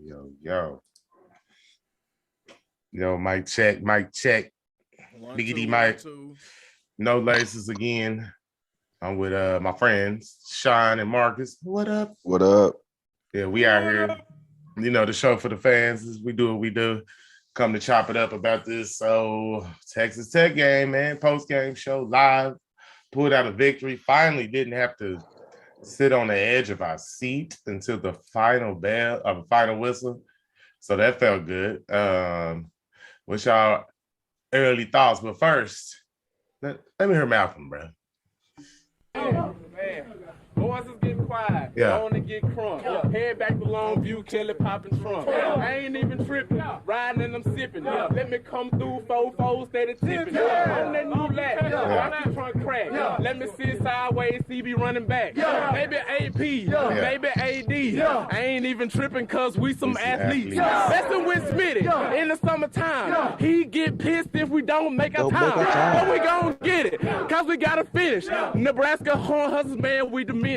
Yo, yo. Yo, mic check, mic check. One, Biggity two, one, Mike. two. No laces again. I'm with my friends, Sean and Marcus. What up? What up? Yeah, we out here. You know, the show for the fans is we do what we do. Come to chop it up about this. So Texas Tech game, man. Post-game show live. Pulled out a victory. Finally didn't have to sit on the edge of our seat until the final bell of final whistle. So that felt good. What's y'all early thoughts? But first, let me hear Malcolm, bro. Man, boys is getting quiet. Yeah. Going to get crunk. Head back to Longview, Kelly popping trunk. I ain't even tripping. Riding and I'm sipping. Let me come through, 4-4, steady tipping. On that new lap. Watch the trunk crack. Let me sit sideways, CB running back. Maybe AP, maybe AD. I ain't even tripping cause we some athletes. Messing with Smitty in the summertime. He get pissed if we don't make a time. But we gon' get it cause we gotta finish. Nebraska Horn Hustlers, man, we diminished.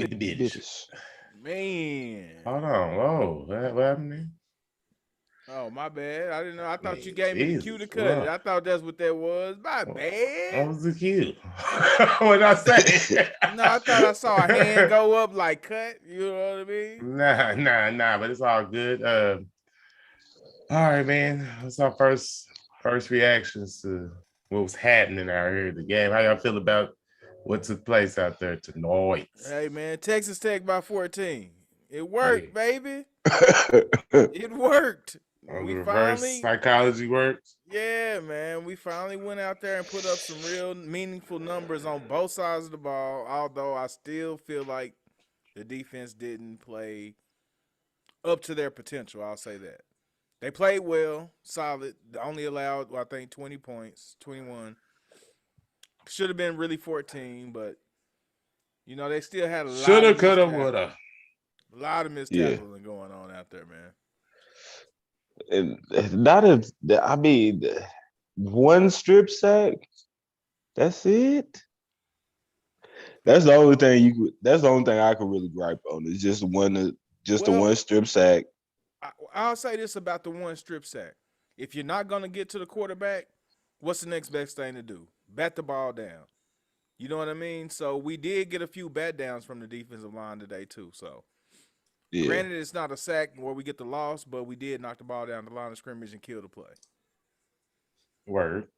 Man. Hold on. Whoa. What happened there? Oh, my bad. I didn't know. I thought Man, you gave me the Jesus, cue to cut it. Lord. I thought that's what that was. My What bad. was the cue? What did I say? No, I thought I saw a hand go up like cut. You know what I mean? Nah, but it's all good. All right, man. What's our first reactions to what was happening out here at the game? How y'all feel about what took place out there tonight? Hey, man, Texas Tech by 14. It worked, baby. That's It worked. On We the reverse finally, psychology works. yeah, man, we finally went out there and put up some real meaningful numbers on both sides of the ball, although I still feel like the defense didn't play up to their potential. I'll say that. They played well, solid. They only allowed, I think, 20 points, 21. Should have been really 14, but, you know, they still had a lot Shoulda, of coulda, missed woulda. tackling. A lot of missed tackling going on out there, man. and not if I mean one strip sack. That's it. That's the only thing you could. That's the only thing I could really gripe on. Is just the one strip sack. I'll say this about the one strip sack. If you're not going to get to the quarterback, what's the next best thing to do? Bat the ball down. You know what I mean? So we did get a few bat downs from the defensive line today too. So Yeah. granted, it's not a sack where we get the loss, but we did knock the ball down the line of scrimmage and kill the play. Word.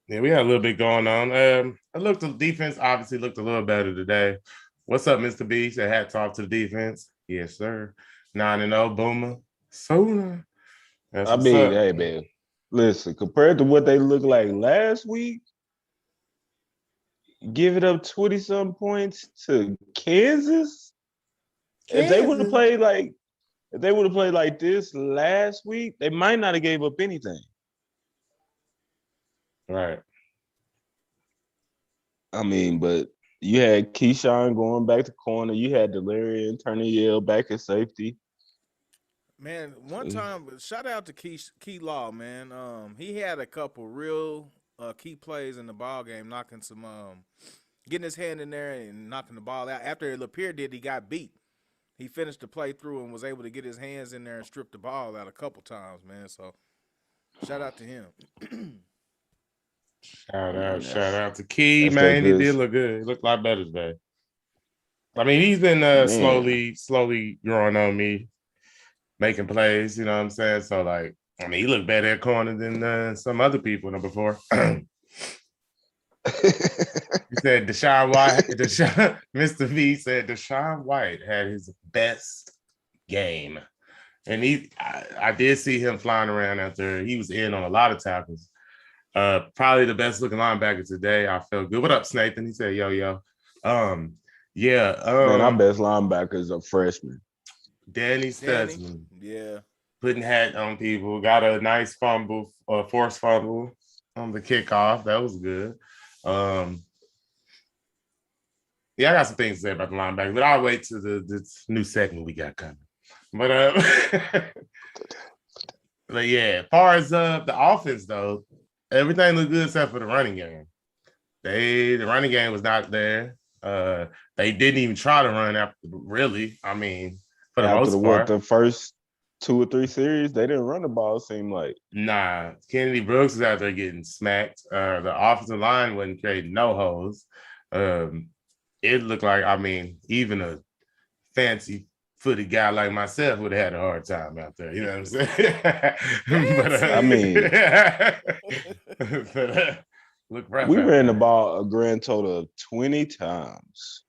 Yeah, we had a little bit going on. The defense obviously looked a little better today. What's up, Mr. B? Said hats off to the defense. Yes, sir. 9-0, Boomer. Sooner. That's I what's mean, up. hey man, listen. Compared to what they looked like last week, giving up 20-some points to Kansas. If they would have played like this last week, they might not have gave up anything. Right. I mean, but you had Keyshawn going back to corner. You had Delirian turning Yale back at safety. Man, one time, shout out to Key Law, man. He had a couple real key plays in the ball game, knocking some, getting his hand in there and knocking the ball out. After Lapeer did, he got beat. He finished the play through and was able to get his hands in there and strip the ball out a couple times, man. So, shout out to him. Shout out to Key, That's man. that He good. did look good. He looked a lot better today. I mean, he's been slowly growing on me, making plays, you know what I'm saying? So, like, I mean, he looked better at corner than some other people number 4. He said Deshaun White, Mr. V said Deshaun White had his best game. And I did see him flying around out there. He was in on a lot of tackles. Probably the best looking linebacker today. I felt good. What up, Snathan? He said, yo. Man, our best linebacker is a freshman. Danny Stutzman. Yeah. Putting hat on people. Got a nice fumble, forced fumble on the kickoff. That was good. Yeah, I got some things to say about the linebacker, but I'll wait to the new segment we got coming. But but yeah, as far as the offense though, everything looked good except for the running game. The running game was not there. They didn't even try to run after, really. I mean, for the most part. The first 2 or 3 series, they didn't run the ball, it seemed like. Nah, Kennedy Brooks is out there getting smacked. The offensive line wasn't creating no holes. It looked like, I mean, even a fancy footed guy like myself would have had a hard time out there. You know what I'm saying? I mean, but, look rough we out ran there. the ball a grand total of 20 times.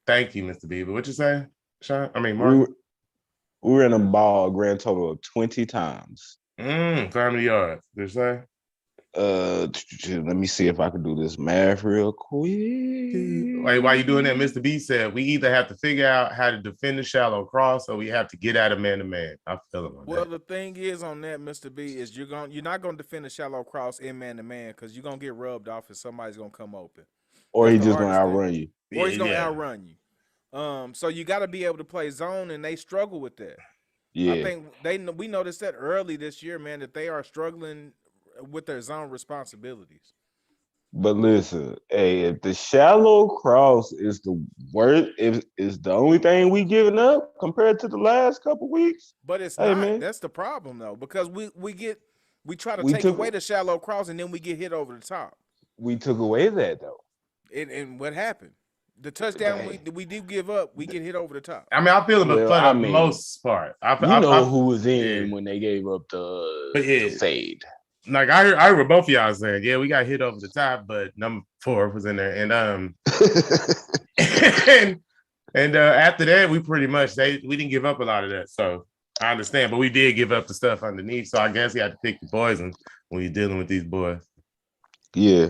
Thank you, Mr. Beaver. What you say, Sean? I mean, We, Mark. we ran the ball a grand total of 20 times. How many yards? Did you say? Let me see if I can do this math real quick. Like, while you doing that, Mr. B said we either have to figure out how to defend the shallow cross or we have to get out of man to man. I feel him on Well, that. the thing is on that, Mr. B, is you're not gonna defend a shallow cross in man to man because you're gonna get rubbed off and somebody's gonna come open. Or That's he's the just gonna hardest thing. outrun you. Or he's gonna Yeah. outrun you. So you got to be able to play zone, and they struggle with that. Yeah. I think we noticed that early this year, man, that they are struggling with their zone responsibilities. But listen, hey, if the shallow cross is the worst, if is the only thing we giving up compared to the last couple weeks, But it's hey, not. man. That's the problem though, because we try to We take took- away the shallow cross, and then we get hit over the top. we took away that though. And what happened? The touchdown Dang. we do give up, we get hit over the top. I mean, I feel him Well, for I the mean, most part. Who was in yeah. when they gave up the Yeah. fade. Like I heard what both of y'all saying. Yeah, we got hit over the top, but number 4 was in there, and and after that, we pretty much we didn't give up a lot of that. So I understand, but we did give up the stuff underneath. So I guess you have to pick your poison when you're dealing with these boys. Yeah.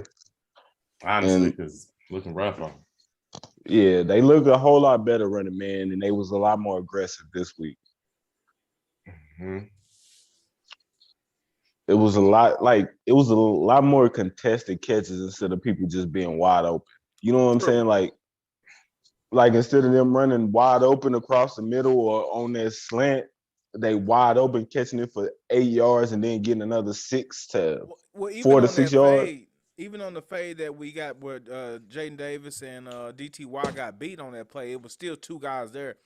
Honestly, because looking rough on them. Yeah, they look a whole lot better running man, and they was a lot more aggressive this week. Mm-hmm. It was a lot more contested catches instead of people just being wide open. You know what I'm saying? Like instead of them running wide open across the middle or on that slant, they wide open catching it for 8 yards and then getting another 6 to 4 to 6 yards. Even on the fade that we got where Jaden Davis and DTY got beat on that play, it was still 2 guys there.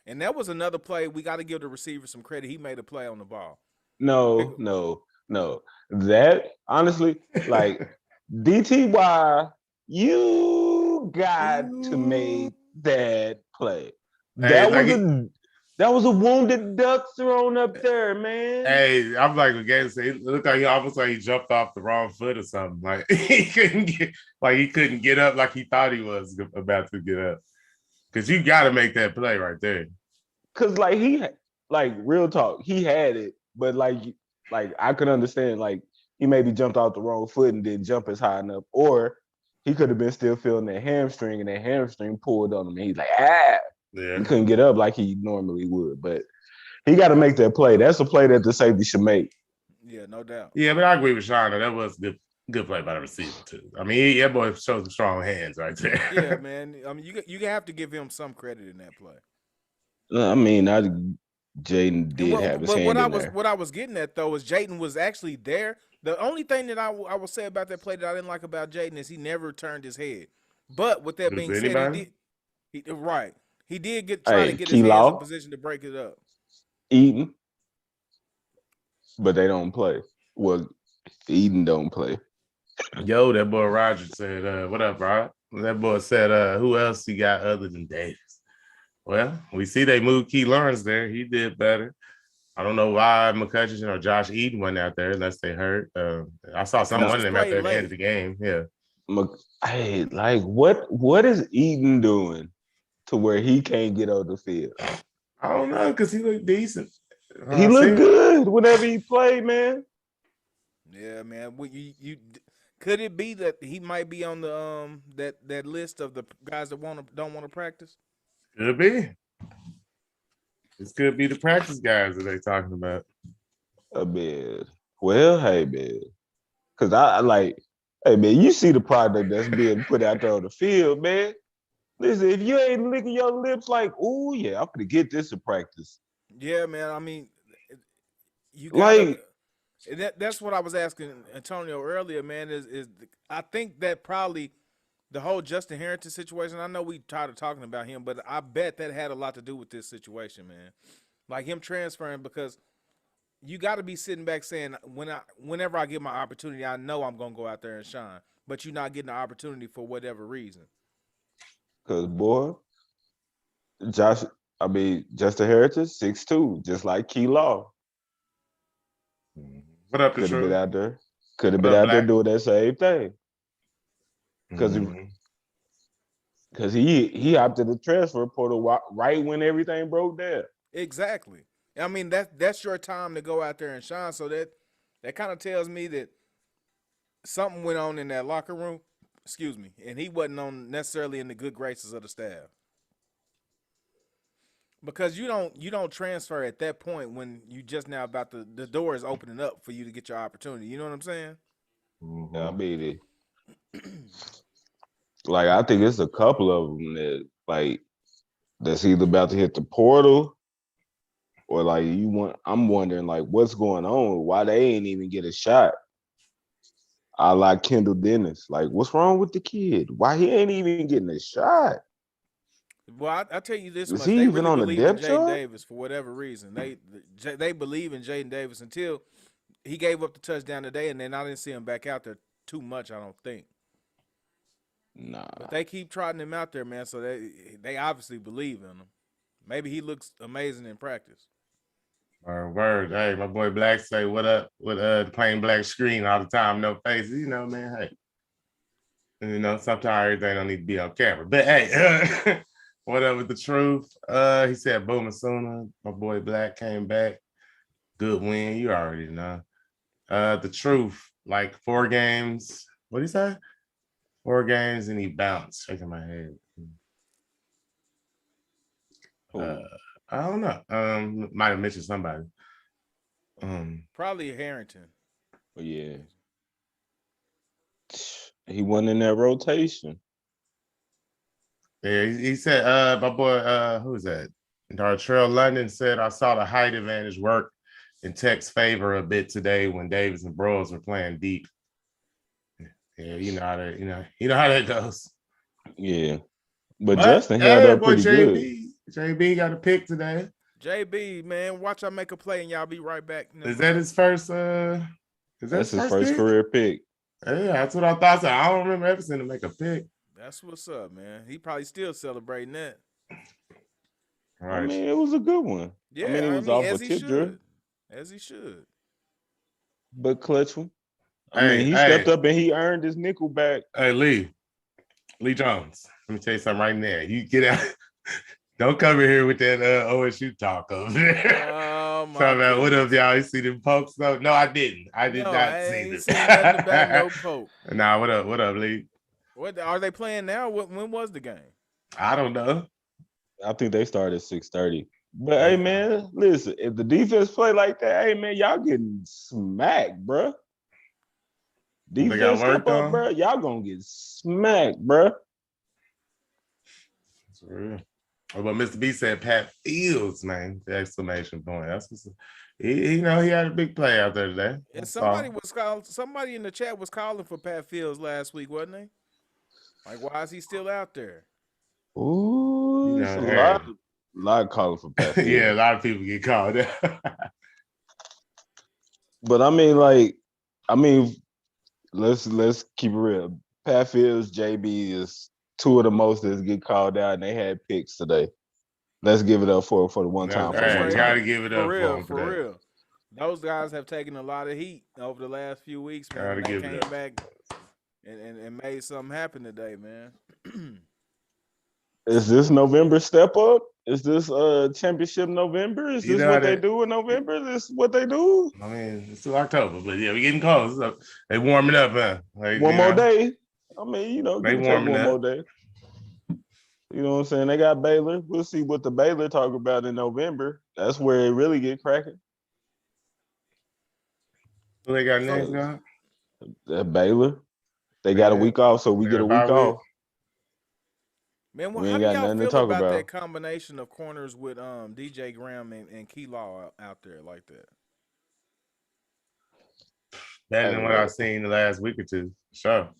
And that was another play. We got to give the receiver some credit. He made a play on the ball. No. That, honestly, like, DTY, you got to make that play. That was a wounded duck thrown up there, man. Hey, I'm like again. It looked like he almost like he jumped off the wrong foot or something. Like he couldn't get up like he thought he was about to get up. Because you got to make that play right there. Because real talk, he had it, but like I could understand like he maybe jumped off the wrong foot and didn't jump as high enough, or he could have been still feeling that hamstring and that hamstring pulled on him and he's like, Yeah. He couldn't get up like he normally would, but he got to make that play. That's a play that the safety should make. Yeah, no doubt. Yeah, but I agree with Sean. That was good play by the receiver too. I mean, that boy showed some strong hands right there. Yeah, man. I mean, you have to give him some credit in that play. I mean, Jaden did have his hand in there. What I was getting at though is Jaden was actually there. The only thing that I will say about that play that I didn't like about Jaden is he never turned his head. But with that being said, he did try to get his hands in position to break it up. Eden, but they don't play. Well, Eden don't play. Yo, that boy Roger said, "What up, Rod?" That boy said, "Who else you got other than Davis?" Well, we see they moved Key Lawrence there. He did better. I don't know why McCutcheon or Josh Eden went out there unless they hurt. I saw someone of them out there at the end of the game. Yeah. Hey, like what is Eden doing to where he can't get on the field? I don't know because he looked decent. He looked good whenever he played, man. Yeah, man. You could it be that he might be on the that list of the guys that don't want to practice? Could be. This could be the practice guys that they talking about. A bit. Well, hey, man. Because hey, man, you see the product that's being put out there on the field, man. Listen, if you ain't licking your lips like, oh, yeah, I'm going to get this in practice. Yeah, man. I mean, you got that's what I was asking Antonio earlier, man, is I think that probably the whole Justin Harrington situation, I know we tired of talking about him, but I bet that had a lot to do with this situation, man. like him transferring, because you got to be sitting back saying, whenever I get my opportunity, I know I'm gonna go out there and shine. But you're not getting the opportunity for whatever reason. Cause boy, Josh, Justin Heritage, 6'2", just like Key Law. What up, the Could have been truth? out there. Could have What been up, out there Black? doing that same thing. Because he opted the transfer portal right when everything broke down. Exactly. I mean, that's your time to go out there and shine. So that kind of tells me that something went on in that locker room. Excuse me, and he wasn't on necessarily in the good graces of the staff. Because you don't transfer at that point when you just now about the door is opening up for you to get your opportunity. You know what I'm saying? Yeah, I mean, like I think it's a couple of them that's either about to hit the portal or like I'm wondering like what's going on, why they ain't even get a shot. I like Kendall Dennis. Like, what's wrong with the kid? Why he ain't even getting a shot? Well, I tell you this Is much: he they even really on the believe in depth Jaden chart? Davis for whatever reason. They believe in Jaden Davis until he gave up the touchdown today, and then I didn't see him back out there too much. I don't think. Nah. But they keep trotting him out there, man. So they obviously believe in him. Maybe he looks amazing in practice. Word. Hey, my boy Black say what up with the plain black screen all the time, no faces. You know, man. Hey. You know, sometimes everything don't need to be on camera. But hey, what up with the truth? He said Boomer Sooner. My boy Black came back. Good win. You already know. The truth, like 4 games. What did he say? 4 games and he bounced. Shaking my head. I don't know. Might have mentioned somebody. Probably Harrington. But yeah. He wasn't in that rotation. Yeah, he said, my boy, who is that? Dartrell London said, I saw the height advantage work in Tech's favor a bit today when Davis and Bros were playing deep. Yeah, you know how that goes. Yeah. But Justin held up boy, pretty good. JB got a pick today. JB, man, watch I make a play and y'all be right back. Is that his first That's his first pick? career pick. Yeah, that's what I thought. So I don't remember ever seeing him make a pick. That's what's up, man. He probably still celebrating that. Right. I mean, it was a good one. Yeah, I mean, it was off as a he tip drill. As he should. But clutch one. I mean, he stepped up and he earned his nickel back. Hey, Lee Jones. Let me tell you something right now. You get out. Don't come in here with that OSU talk over there. Oh, my Talking about what up, y'all? You see them pokes? No, I didn't. I did not see this. Seen nothing about no poke. Nah, what up, Lee? What are they playing now? When was the game? I don't know. I think they started at 6:30. But hey, man, listen, if the defense play like that, hey man, y'all getting smacked, bro. Defense step up, bro. Y'all gonna get smacked, bro. That's real. Oh, but Mr. B said Pat Fields, man. The exclamation point. That's what's, he had a big play out there today. And somebody in the chat was calling for Pat Fields last week, wasn't they? Like, why is he still out there? Ooh, it's a lot of calling for Pat Fields. Yeah, a lot of people get called. But let's keep it real. Pat Fields, JB is 2 of the most that get called out, and they had picks today. Let's give it up for the one time. Gotta give it up for real. Those guys have taken a lot of heat over the last few weeks, man. They came back and made something happen today, man. Is this November step up? Is this championship November? Is this what they do in November? Is this what they do? I mean, it's still October, but yeah, we're getting close. So they warming up, huh? Like, one more day. I mean, they warming up. More day. You know what I'm saying? They got Baylor. We'll see what the Baylor talk about in November. That's where it really get cracking. Who they got next, guy? Baylor. They got a week off, so we get a week off. Man, how do y'all feel about that combination of corners with DJ Graham and Key Law out there like that? Better than what I've seen the last week or two. Sure.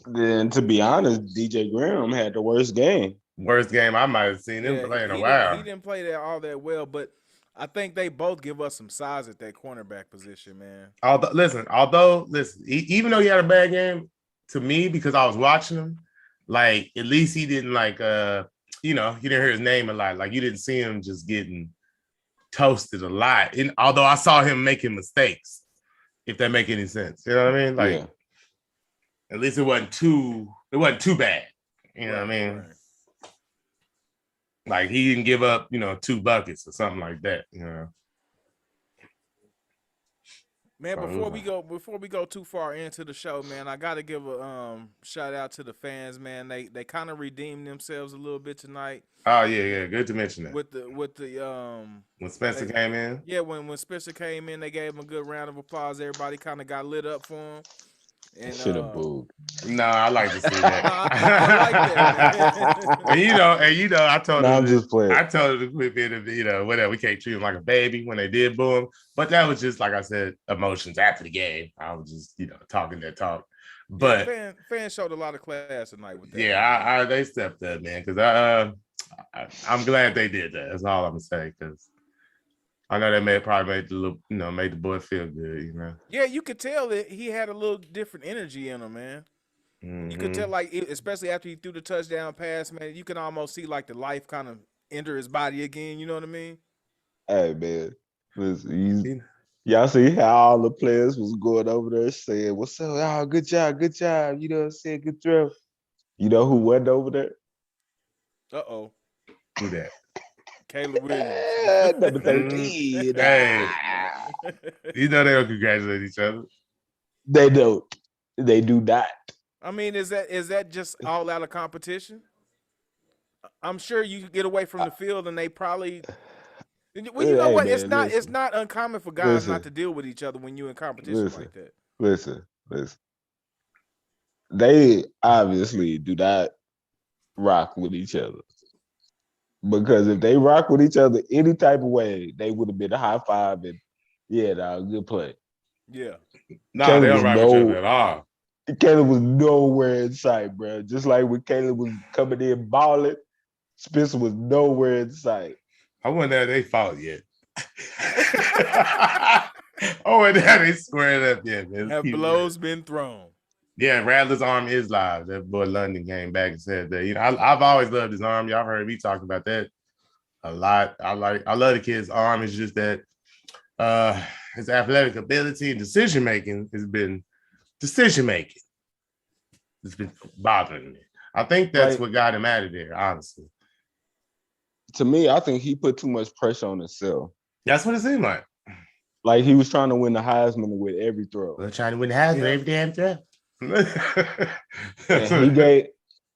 Then, to be honest, DJ Graham had the worst game. Worst game I might have seen him play in a while. He didn't play all that well, but I think they both give us some size at that cornerback position, man. Although even though he had a bad game, to me, because I was watching him, like at least he didn't you didn't hear his name a lot. Like you didn't see him just getting toasted a lot. And although I saw him making mistakes, if that make any sense. You know what I mean? Like at least it wasn't too bad. You know what I mean? Right. Like he didn't give up, 2 buckets or something like that, Man, before we go too far into the show, man, I gotta give a shout out to the fans, man. They kind of redeemed themselves a little bit tonight. Oh yeah, good to mention that. With the when Spencer came in. Yeah, when Spencer came in, they gave him a good round of applause. Everybody kind of got lit up for him. And should have booed. No, I like to see that. I like that. and I told him. I'm just playing. I told him to quit being, whatever. We can't treat him like a baby when they did boo him. But that was just like I said, emotions after the game. I was just, talking that talk. But fans showed a lot of class tonight with that. Yeah, they stepped up, man. Because I'm glad they did that. That's all I'm gonna say. Because I know that probably made the boy feel good, Yeah, you could tell that he had a little different energy in him, man. Mm-hmm. You could tell, especially after he threw the touchdown pass, man, you can almost see the life kind of enter his body again. You know what I mean? Hey, man, listen, y'all see how all the players was going over there saying, "What's up? Oh, good job, good job." You know what I'm saying? Good job. You know who went over there? Uh-oh. Who that? Caleb Williams. Number 13. Hey. They don't congratulate each other. They don't. They do not. I mean, is that just all out of competition? I'm sure you could get away from the field and they probably well, you know what? Man, it's not uncommon for guys not to deal with each other when you're in competition like that. Listen. They obviously do not rock with each other. Because if they rock with each other any type of way, they would have been a high five and good play. Yeah. No, they don't rock with each other at all. Caleb was nowhere in sight, bro. Just like when Caleb was coming in balling, Spencer was nowhere in sight. I wasn't at their fault yet. They squared up yet, man. Have blows been thrown? Yeah, Radler's arm is live. That boy London came back and said that. I've always loved his arm. Y'all heard me talk about that a lot. I love the kid's arm. It's just that his athletic ability and decision making has been It's been bothering me. I think that's what got him out of there, honestly. To me, I think he put too much pressure on himself. That's what it seemed like. Like he was trying to win the Heisman with every throw. We're trying to win the Heisman every damn throw.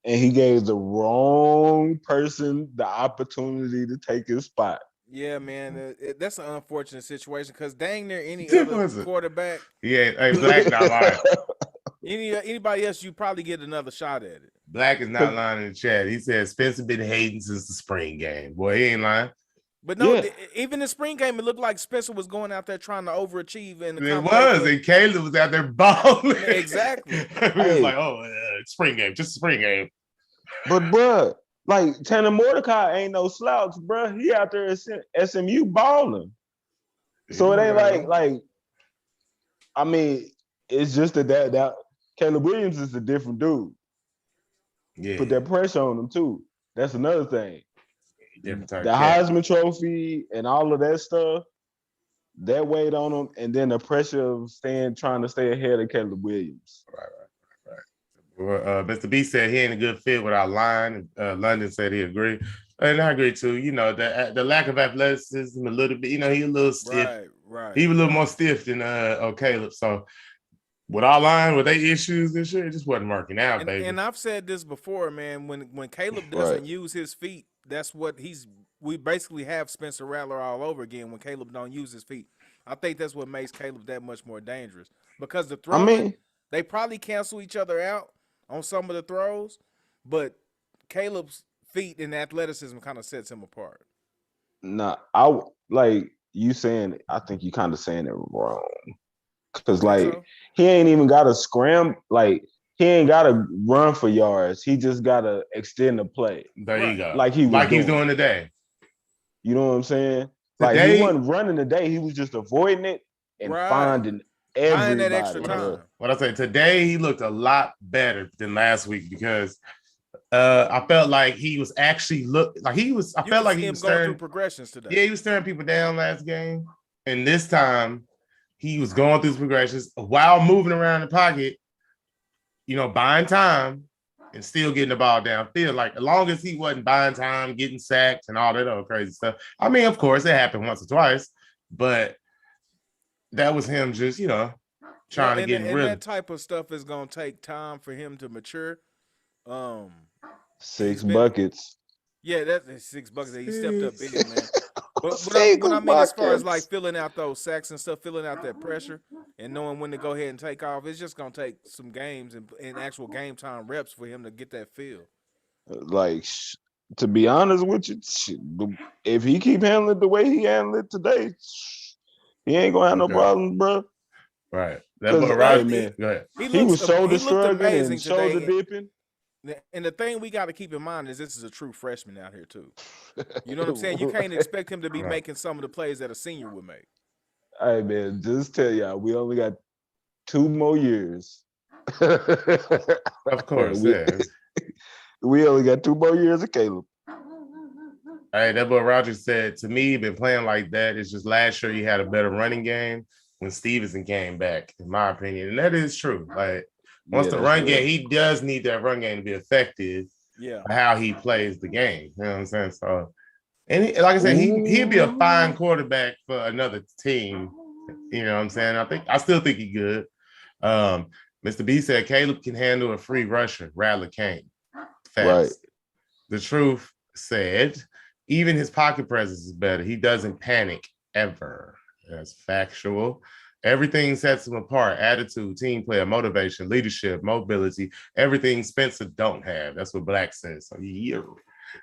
and he gave the wrong person the opportunity to take his spot. Yeah, man, that's an unfortunate situation because dang near any other quarterback. Yeah, hey, Black not lying. Anybody else, you probably get another shot at it. Black is not lying in the chat. He said Spencer been hating since the spring game. Boy, he ain't lying. But no, even the spring game, it looked like Spencer was going out there trying to overachieve. And Caleb was out there balling. Exactly. He was like, spring game, just a spring game. But, bro, like, Tanner Mordecai ain't no slouch, bro. He out there at SMU balling. So it ain't like, I mean, it's just that Caleb Williams is a different dude. Yeah. Put that pressure on him, too. That's another thing. The Heisman Trophy and all of that stuff, that weighed on him, and then the pressure of trying to stay ahead of Caleb Williams. Right. Well, Mr. B said he ain't a good fit with our line. London said he agreed, and I agree too. The lack of athleticism a little bit. He a little stiff. Right. He was a little more stiff than Caleb. So with our line, with their issues and shit, it just wasn't working out, baby. And I've said this before, man. When Caleb doesn't use his feet, that's what we basically have Spencer Rattler all over again when Caleb don't use his feet. I think that's what makes Caleb that much more dangerous because the throwing, they probably cancel each other out on some of the throws, but Caleb's feet and athleticism kind of sets him apart. Nah, you saying, I think you kind of saying it wrong. Because, he ain't even got to scram, he ain't got to run for yards. He just got to extend the play. There you go. Like he was doing today. You know what I'm saying? Like Today, he wasn't running today. He was just avoiding it and Right. finding Buying that extra everybody. bro. time. what I say, today he looked a lot better than last week because I felt like he was actually I You felt can like see he him was going through staring. progressions today. Yeah, he was staring people down last game, and this time he was going through his progressions while moving around the pocket. Buying time and still getting the ball downfield. Like as long as he wasn't buying time, getting sacked, and all that other crazy stuff. I mean, of course, it happened once or twice, but that was him just trying to and, get and rid. that type of stuff is gonna take time for him to mature. Um, 6 been- buckets. yeah, that's $6. He stepped up big, man. But Six what I mean, as far as like buckets. filling out those sacks and stuff, filling out that pressure, and knowing when to go ahead and take off, it's just gonna take some games and actual game time reps for him to get that feel. Like, to be honest with you, if he keep handling it the way he handled it today, he ain't gonna have no Okay. problems, bro. Right. That 'Cause, boy hey, Roger. man, Go ahead. he was shoulder he looked shrugging amazing and shoulder today. dipping. And the thing we got to keep in mind is this is a true freshman out here too. You know what I'm saying? You can't expect him to be Right. making some of the plays that a senior would make. Hey man, just tell y'all, we only got 2 more years. Of course, yeah. We only got 2 more years of Caleb. Hey, that boy Roger said to me, been playing like that. It's just last year he had a better running game when Stevenson came back, in my opinion. And that is true. Like once the run game, he does need that run game to be effective. Yeah. How he plays the game. You know what I'm saying? So, and like I said, he'd be a fine quarterback for another team. You know what I'm saying? I still think he good. Mr. B said Caleb can handle a free rusher. Rattler can't. Facts. Right. The truth said, even his pocket presence is better. He doesn't panic ever. That's factual. Everything sets him apart. Attitude, team player, motivation, leadership, mobility, everything Spencer don't have. That's what Black says. So yeah.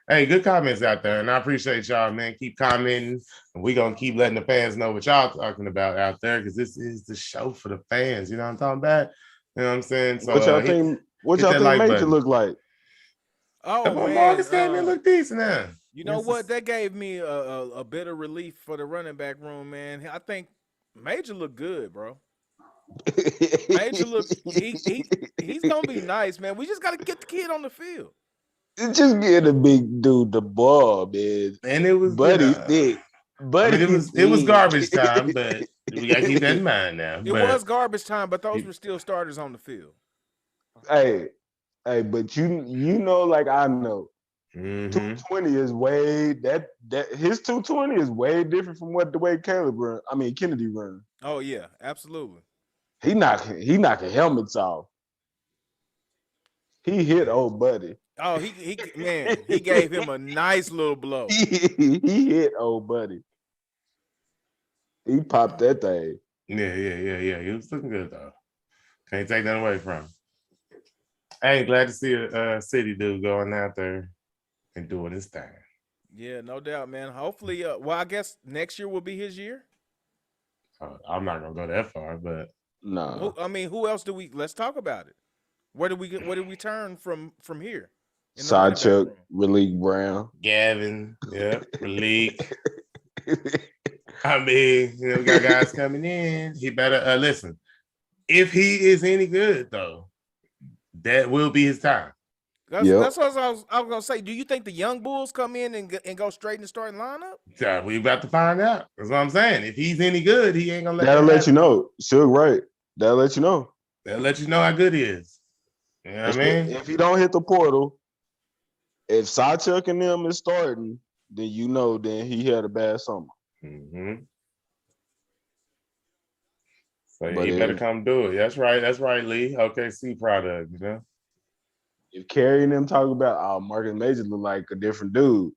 Hey, good comments out there. And I appreciate y'all, man. Keep commenting. And we're gonna keep letting the fans know what y'all talking about out there because this is the show for the fans. You know what I'm talking about? You know what I'm saying? So What y'all think Major button. look like? Oh man, Marcus came in look decent now. You know what? That gave me a bit of relief for the running back room, man. I think Major looked good, bro. Major look he's gonna be nice, man. We just gotta get the kid on the field. Just get a big dude the ball, man. And it was Buddy's thick. It was garbage time, but we gotta keep that in mind now. It was garbage time, but those were still starters on the field. Hey, but you know, like I know, 220 is way his 220 is way different from what the way Kennedy run. Oh yeah, absolutely. He knocking helmets off. He hit old buddy. Oh, he gave him a nice little blow. He hit old buddy. He popped that thing. Yeah. He was looking good though. Can't take that away from him. Hey, glad to see a city dude going out there and doing his thing. Yeah, no doubt, man. Hopefully, I guess next year will be his year. I'm not gonna go that far, but no. Who else do we? Let's talk about it. Where do we turn from here? Sidchuck, Raleek Brown, Gavin, yeah, Raleek. We got guys coming in. He better listen. If he is any good, though, that will be his time. That's what I was gonna say. Do you think the young bulls come in and go straight in the starting lineup? Yeah, we about to find out. That's what I'm saying. If he's any good, he ain't gonna let. That'll let you know. Suge, right? That'll let you know. That'll let you know how good he is. You know what I mean? If he don't hit the portal, if Sidchuck and them is starting, then then he had a bad summer. Mm-hmm. So he better come do it. That's right, Lee. Okay, see product, you know. If Carrie and them talk about Marcus Major look like a different dude,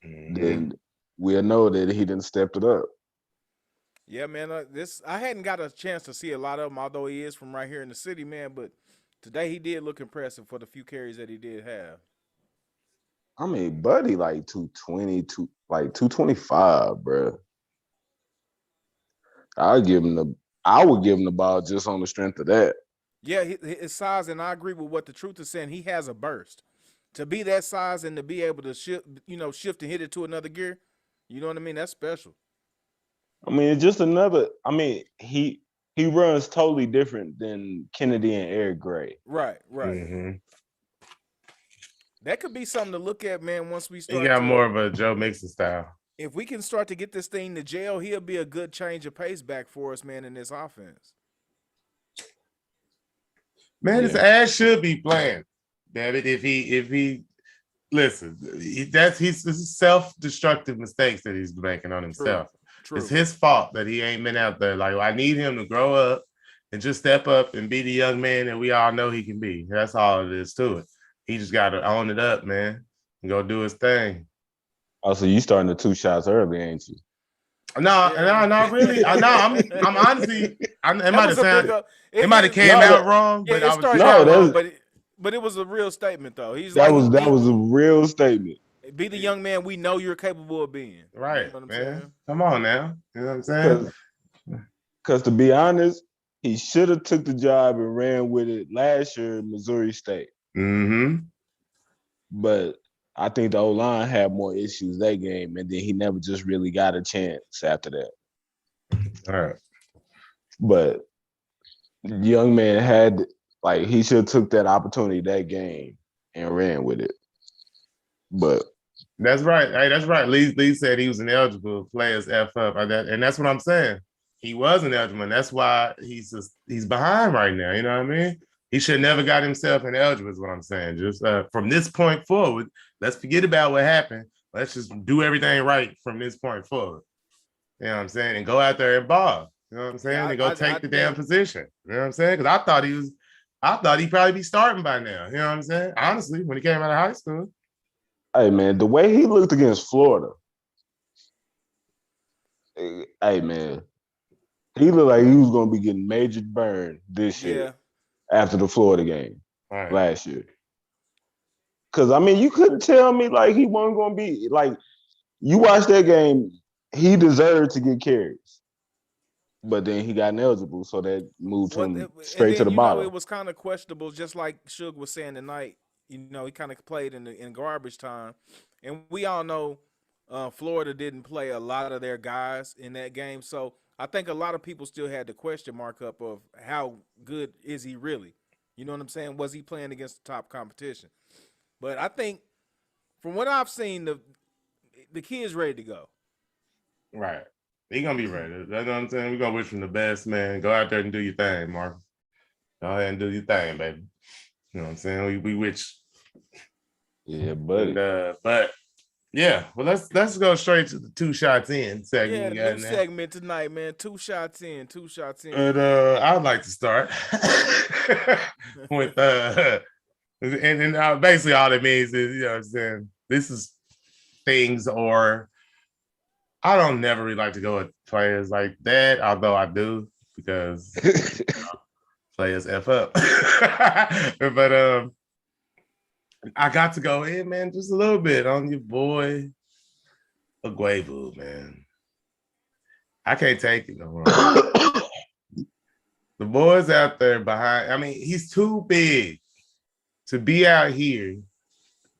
then we'll know that he didn't step it up. Yeah, man. I hadn't got a chance to see a lot of him, although he is from right here in the city, man. But today he did look impressive for the few carries that he did have. Buddy, like 220, 225, bro. I would give him the ball just on the strength of that. Yeah, his size, and I agree with what the truth is saying. He has a burst. To be that size and to be able to shift and hit it to another gear, You know what I mean? That's special. I mean, it's just another. I mean, he runs totally different than Kennedy and Eric Gray. Right. Mm-hmm. That could be something to look at, man. Once we He start, got more of a Joe Mixon style. if we can start to get this thing to jail, he'll be a good change of pace back for us, man, in this offense. Man, his ass should be playing. Damn it, if he listen, he's self-destructive mistakes that he's making on himself. True. It's his fault that he ain't been out there. Like, I need him to grow up and just step up and be the young man that we all know he can be. That's all it is to it. He just got to own it up, man, and go do his thing. Oh, so you starting the 2 shots early, ain't you? No, not really. I'm honestly. It might have came out wrong, yeah, but it started out wrong, but it was a real statement though. That was a real statement. Be the young man we know you're capable of being. Right, you know what I'm man. saying? Come on now. You know what I'm saying? Because to be honest, he should have took the job and ran with it last year in Missouri State. Mm-hmm. But I think the O-line had more issues that game, and then he never just really got a chance after that. All right. But the young man he should have took that opportunity that game and ran with it. But that's right. Hey, that's right. Lee said he was ineligible. Players F up, and that's what I'm saying. He was ineligible, and that's why he's behind right now. You know what I mean? He should never got himself ineligible. Is what I'm saying. Just from this point forward, let's forget about what happened. Let's just do everything right from this point forward. You know what I'm saying? And go out there and ball. You know what I'm saying? Yeah, and go take the damn position. You know what I'm saying? Because I thought he'd probably be starting by now. You know what I'm saying? Honestly, when he came out of high school. Hey, man, the way he looked against Florida, hey, man, he looked like he was going to be getting major burn this year after the Florida game last year. Because, I mean, you couldn't tell me, like, he wasn't going to be, like, you watched that game, he deserved to get carries. But then he got ineligible, so that moved him straight to the bottom. It was kind of questionable, just like Suge was saying tonight. You know, he kind of played in garbage time. And we all know Florida didn't play a lot of their guys in that game. So I think a lot of people still had the question mark up of how good is he really? You know what I'm saying? Was he playing against the top competition? But I think from what I've seen, the kid's ready to go. Right. He going to be ready. That's what I'm saying. We're going to wish him the best, man. Go out there and do your thing, Mark. Go ahead and do your thing, baby. You know what I'm saying? We wish. Yeah, buddy. But yeah, well, let's go straight to the 2 shots in segment. Yeah, new segment tonight, man. 2 shots in. But I'd like to start with and basically all it means is, you know what I'm saying, this is things, or I don't never really like to go with players like that, although I do, because players F up. But I got to go in, man, just a little bit on your boy Aguavu, man. I can't take it no more. The boys out there behind, I mean, he's too big to be out here.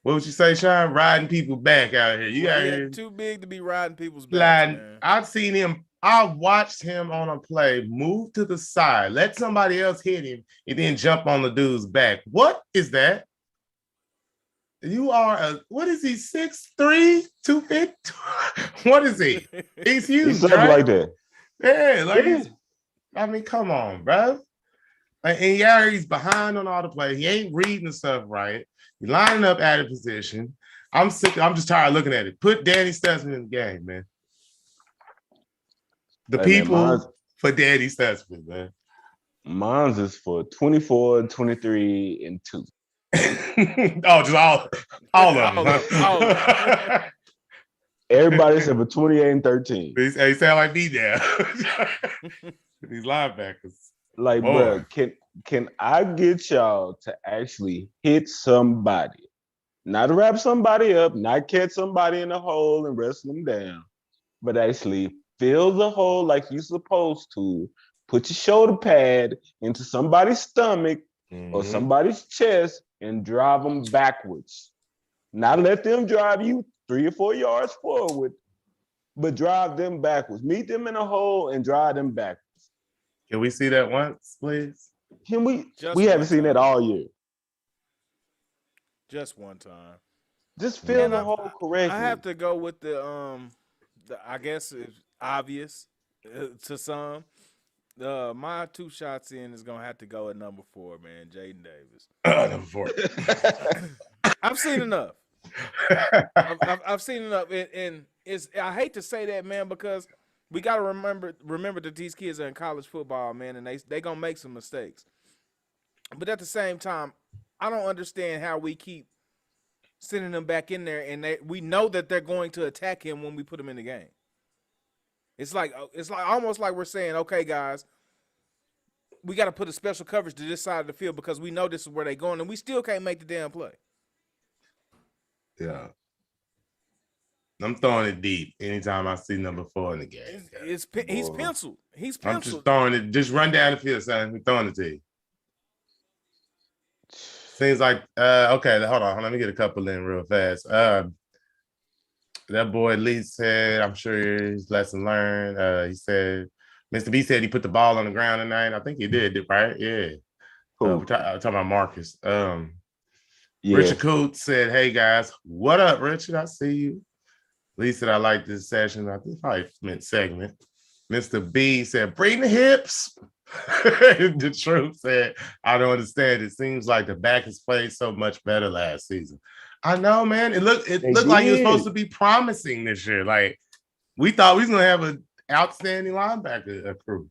What would you say, Sean? Riding people back out here. You out here too big to be riding people's back. Man. I've seen him. I watched him on a play move to the side, let somebody else hit him, and then jump on the dude's back. What is that? You are what is he? 6'3", 250? What is he? He's huge. He's something like that. Yeah, I mean, come on, bro. And he's behind on all the plays. He ain't reading the stuff right. He's lining up out of position. I'm sick. I'm just tired of looking at it. Put Danny Stutzman in the game, man. The people for Danny Stutzman, man. Mine's is for 24, 23, and 2. Oh, just all of them. Huh? Everybody said for 28 and 13. He sound like me now. These linebackers. Like, bro, can I get y'all to actually hit somebody? Not wrap somebody up, not catch somebody in the hole and wrestle them down, but actually fill the hole like you're supposed to. Put your shoulder pad into somebody's stomach or somebody's chest and drive them backwards. Not let them drive you 3 or 4 yards forward. but drive them backwards. Meet them in a hole and drive them backwards. Can we see that once, please? Can we? Just We haven't one seen that time. all year. Just one time. Just fill And the hole correctly. I have to go with the I guess it's obvious to some. My 2 shots in is gonna have to go at number 4, man, Jaden Davis. Number 4. I've seen enough. I've seen enough, and it's I hate to say that, man, because we gotta remember that these kids are in college football, man, and they gonna make some mistakes. But at the same time, I don't understand how we keep sending them back in there, and we know that they're going to attack him when we put him in the game. It's like almost like we're saying, okay, guys, we got to put a special coverage to this side of the field because we know this is where they're going, and we still can't make the damn play. Yeah. I'm throwing it deep anytime I see number 4 in the game. He's penciled. He's I'm penciled. just throwing it. Just run down the field, son. We're throwing it to you. Seems like okay. Hold on. Let me get a couple in real fast. That boy Lee said, I'm sure his lesson learned. He said, Mr. B said he put the ball on the ground tonight. I think he did, right? Yeah. Cool. We're talking about Marcus. Yeah. Richard Coots said, hey guys, what up, Richard? I see you. Lee said, I like this session. I think probably meant segment. Mr. B said, bring the hips. The truth said, I don't understand. It seems like the back has played so much better last season. I know, man. It looked like he was supposed to be promising this year. Like we thought we was gonna have an outstanding linebacker crew,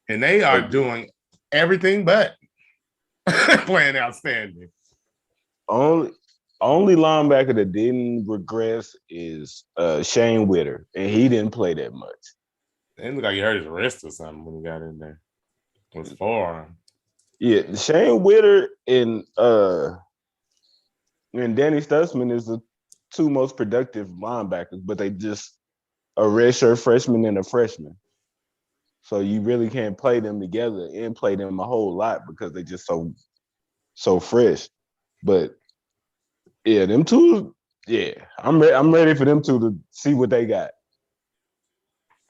and they are doing everything but playing outstanding. Only linebacker that didn't regress is Shane Witter, and he didn't play that much. It looked like he hurt his wrist or something when he got in there. It was forearm. Yeah, Shane Witter and Danny Stutzman is the 2 most productive linebackers, but they just a redshirt freshman and a freshman. So you really can't play them together and play them a whole lot because they just so fresh. But yeah, them 2, yeah, I'm ready for them 2 to see what they got.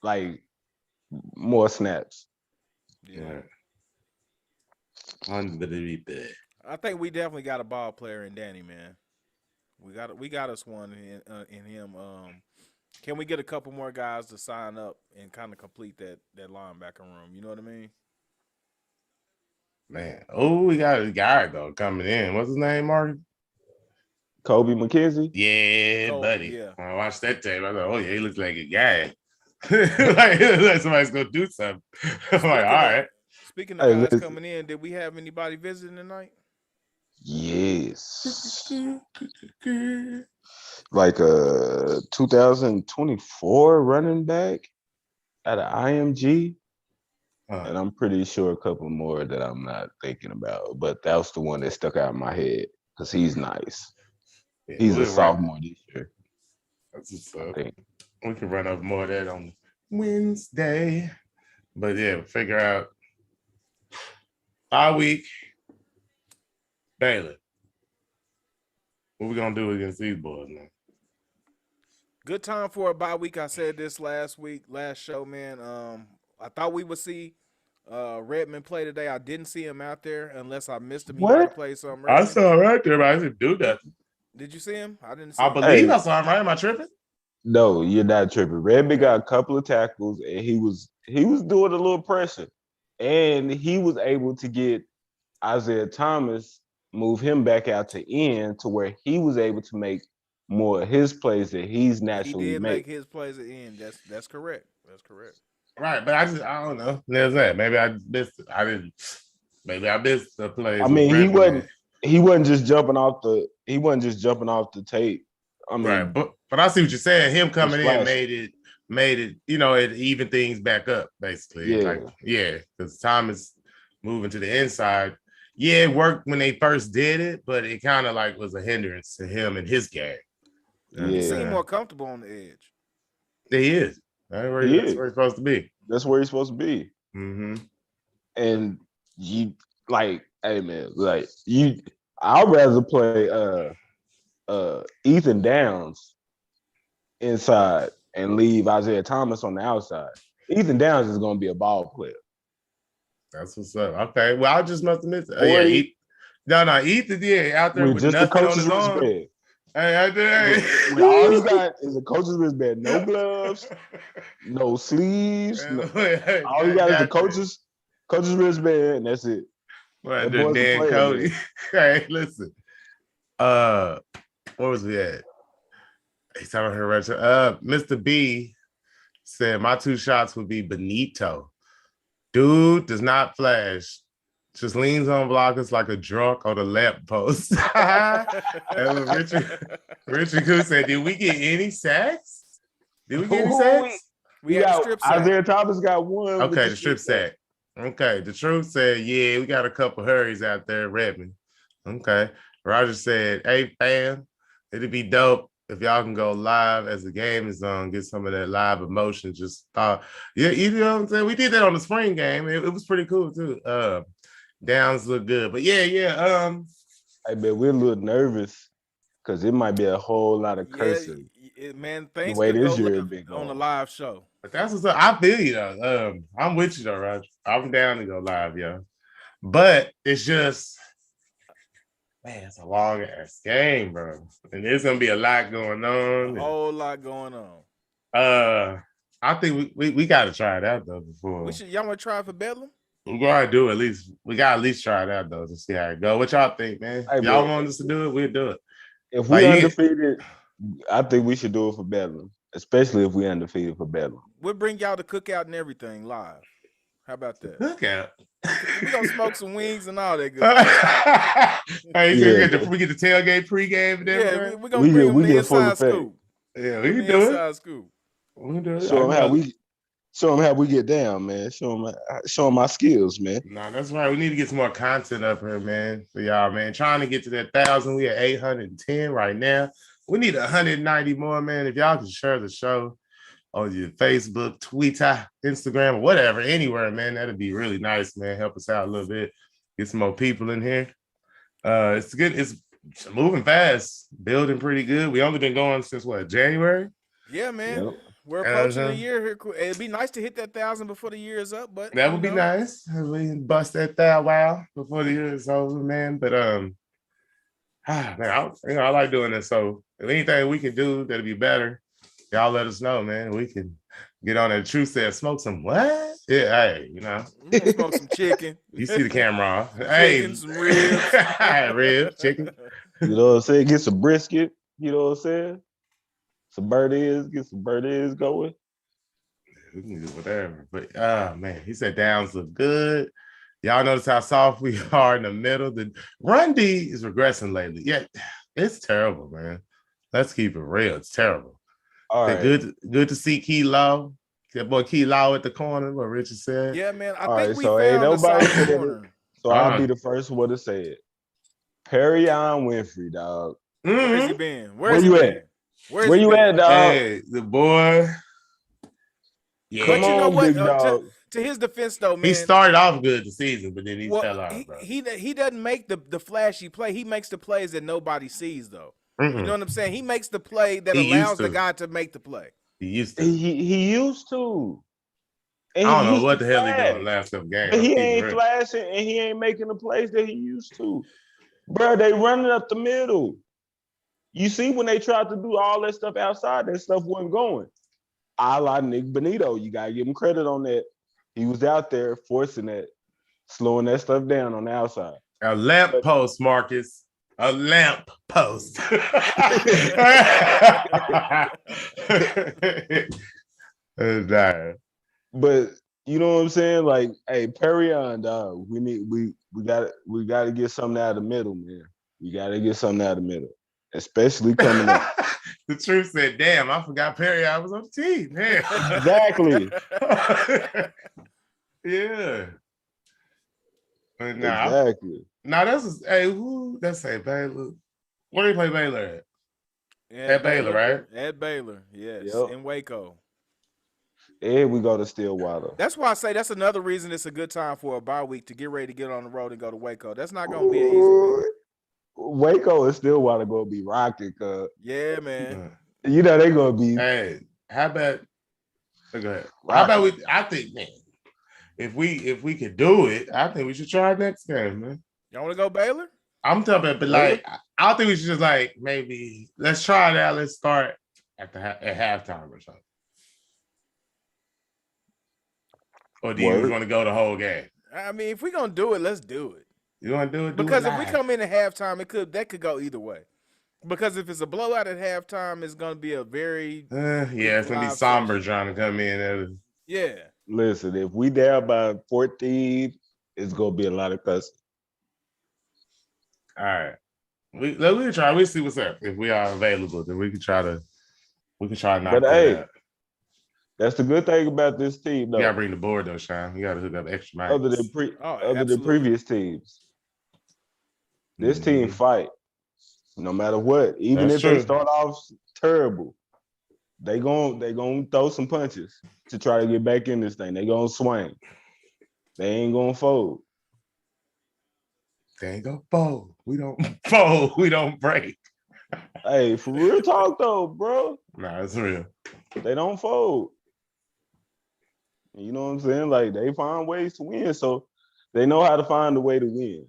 Like more snaps. Yeah. Unbelievable. I think we definitely got a ball player in Danny, man. We got us one in him. Can we get a couple more guys to sign up and kind of complete that linebacker room? You know what I mean? Man, we got a guy though coming in. What's his name, Marty? Kobe McKenzie? Yeah, Kobe, buddy. yeah. When I watched that tape, I thought, oh yeah, he looks like a guy. like somebody's gonna do something. I'm like, all right. Speaking of guys coming in, did we have anybody visiting tonight? Yes. Like a 2024 running back at an IMG. And I'm pretty sure a couple more that I'm not thinking about. But that was the one that stuck out in my head because he's nice. Yeah, he's a sophomore this year. That's just we can run up more of that on Wednesday. But yeah, figure out bye week. Baylor. What we gonna do against these boys, man? Good time for a bye week. I said this last show, man. I thought we would see Redmond play today. I didn't see him out there unless I missed him. He might have played something early. I saw him right there, but I didn't do nothing. Did you see him? I didn't see him. I believe I saw him, right? Am I tripping? No, you're not tripping. Redmond got a couple of tackles, and he was doing a little pressure. And he was able to get Isaiah Thomas, move him back out to end to where he was able to make more of his plays that he's naturally He did make. make his plays at end. That's correct. That's correct. Right, but I don't know. There's that. Maybe I missed the plays. I mean, he wasn't just jumping off the tape. I mean, right, but I see what you're saying. Him coming in made it, it even things back up, basically. Yeah. Because Thomas moving to the inside. Yeah, it worked when they first did it, but it kind of like was a hindrance to him and his game. He seemed more comfortable on the edge. He is. That's where he's supposed to be. That's where he's supposed to be. Mm-hmm. And you hey man, I'd rather play Ethan Downs inside and leave Isaiah Thomas on the outside. Ethan Downs is going to be a ball player. That's what's up. Okay, well, I just must have missed it. 40. No, Ethan, out there with just the nothing on coach's his arm. wristband. Hey, When all you got is a coach's wristband, no gloves, no sleeves. All you got is a coach's wristband, and that's it. Well, That boy's a Dan player, Cody. man. Hey, listen. What was we at? He's talking her. Mr. B said my 2 shots would be Benito. Dude does not flash. Just leans on blockers like a drunk on a lamp post. Richard Koo said, did we get any sacks? Did we get any sacks? We had a strip sack. Isaiah Thomas got one. Okay, the strip sack. Okay, the truth said, yeah, we got a couple hurries out there, Redmond. Okay. Roger said, hey, fam, it'd be dope if y'all can go live as the game is on, get some of that live emotion. Just thought, yeah, you know what I'm saying? We did that on the spring game. It was pretty cool too. Downs look good, but yeah. Hey, man, we're a little nervous because it might be a whole lot of cursing. Man, things the way could this go year left been on the going. live show. But that's what's up. I feel you though. I'm with you though, Roger. I'm down to go live, yo. But it's just, man, it's a long ass game, bro. And there's gonna be a lot going on. A whole lot going on. I think we gotta try it out though before. Y'all want to try it for Bedlam? We're gonna do at least. We gotta at least try it out though to see how it go. What y'all think, man? Hey, y'all bro, want us to do it? We'll do it. If we undefeated, I think we should do it for Bedlam, especially if we undefeated for Bedlam. We'll bring y'all the cookout and everything live. How about that? Cookout. We gonna smoke some wings and all that good stuff. Hey, so we get the tailgate pregame and everything. Yeah, we're gonna bring them the inside scoop. Yeah, we can do it. Scoop. We can do it. Show them how we get down, man. Show them my skills, man. No, that's right. We need to get some more content up here, man, for y'all, man. Trying to get to that 1,000. We at 810 right now. We need 190 more, man. If y'all can share the show on your Facebook, Twitter, Instagram, or whatever, anywhere, man, that'd be really nice, man. Help us out a little bit. Get some more people in here. It's good. It's moving fast, building pretty good. We only been going since what, January? Yeah, man. Yep. We're approaching a year here. It'd be nice to hit that 1,000 before the year is up, but that would be nice. We bust that wow before the year is over, man. But man, I like doing this. So if anything we can do that'll be better, y'all let us know, man. We can get on that truth said smoke some what? Yeah, hey, we can smoke some chicken. You see the camera off. Chicken, some ribs. Ribs, chicken. You know what I'm saying? Get some brisket. You know what I'm saying? Get some birdies going. We can do whatever. But man, he said Downs look good. Y'all notice how soft we are in the middle. The run D is regressing lately. Yeah, it's terrible, man. Let's keep it real. It's terrible. All right. Good to see Key Law. That boy Key Law at the corner, what Richard said. Yeah, man. I All think right, we so found ain't the nobody side corner. So I'll be the first one to say it. Perryon Winfrey, dog. Where's he been? Where you at? Where you at, dog? Hey, the boy. Yeah. But you know what? Big dog. To his defense, though, man, he started off good the season, but then he fell out. He doesn't make the flashy play. He makes the plays that nobody sees, though. Mm-hmm. You know what I'm saying? He makes the play that allows the guy to make the play. He used to. He used to. And I don't know what the hell he doing last couple games. But he ain't flashing and he ain't making the plays that he used to. Bro, they running up the middle. You see when they tried to do all that stuff outside, that stuff wasn't going. A la Nick Benito. You got to give him credit on that. He was out there forcing that, slowing that stuff down on the outside. A lamp post, Marcus. A lamp post. But you know what I'm saying? Like, hey, Perryon, dog. We got to get something out of the middle, man. We got to get something out of the middle, especially coming up. The truth said, "Damn, I forgot Perryon was on the team." Man. Exactly. Yeah. But exactly. Now that's Baylor. Where do they play Baylor at? At Baylor, right? At Baylor, yes. Yep. In Waco. And we go to Stillwater. That's why I say that's another reason it's a good time for a bye week to get ready to get on the road and go to Waco. That's not going to be an easy week. Waco and Stillwater going to be rocking, cuz. Yeah, man. You know they going to be. Hey, How about? Go ahead. Right. How about we? I think, man, if we could do it, I think we should try next game, man. Y'all want to go Baylor? I'm talking about, but like, I don't think we should just like maybe let's try it out. Let's start at halftime or something. Or do you want to go the whole game? I mean, if we're gonna do it, let's do it. You want to do it? Because if we come in at halftime, that could go either way. Because if it's a blowout at halftime, it's gonna be a very it's gonna be somber trying to come in. Yeah. Listen, if we down by 14, it's gonna be a lot of cussing. All right, we try. We see what's up. If we are available, then we can try to knock But that out. That's the good thing about this team, though. You gotta bring the board though, Sean. You gotta hook up extra mics. Other than previous teams, this team fight no matter what. Even if they start off terrible, they gon' throw some punches to try to get back in this thing. They gonna swing. They ain't gonna fold. They ain't gonna fold. We don't fold. We don't break. Hey, for real talk though, bro. Nah, it's real. They don't fold. You know what I'm saying? Like, they find ways to win, so they know how to find a way to win.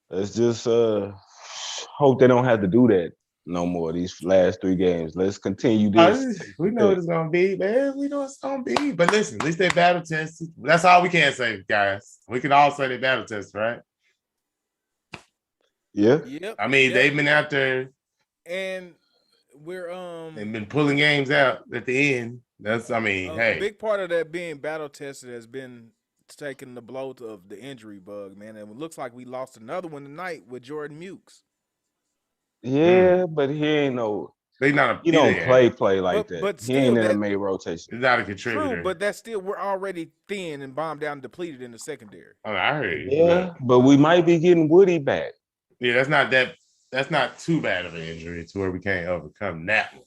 Let's just hope they don't have to do that no more these last 3 games. Let's continue this. We know what it's gonna be, man. We know it's gonna be. But listen, at least they battle tested. That's all we can say, guys. We can all say they battle tested, right? Yeah. Yep. I mean, they've been out there and we're they've been pulling games out at the end. That's hey. A big part of that being battle tested has been taking the blow of the injury bug, man. And it looks like we lost another one tonight with Jordan Mukes. Yeah, but he ain't no. He don't play like that. But he ain't in a main rotation. He's not a contributor. True, but that's still we're already thin and bombed down and depleted in the secondary. Oh, I heard you. Yeah, but we might be getting Woody back. Yeah, that's not too bad of an injury to where we can't overcome that one.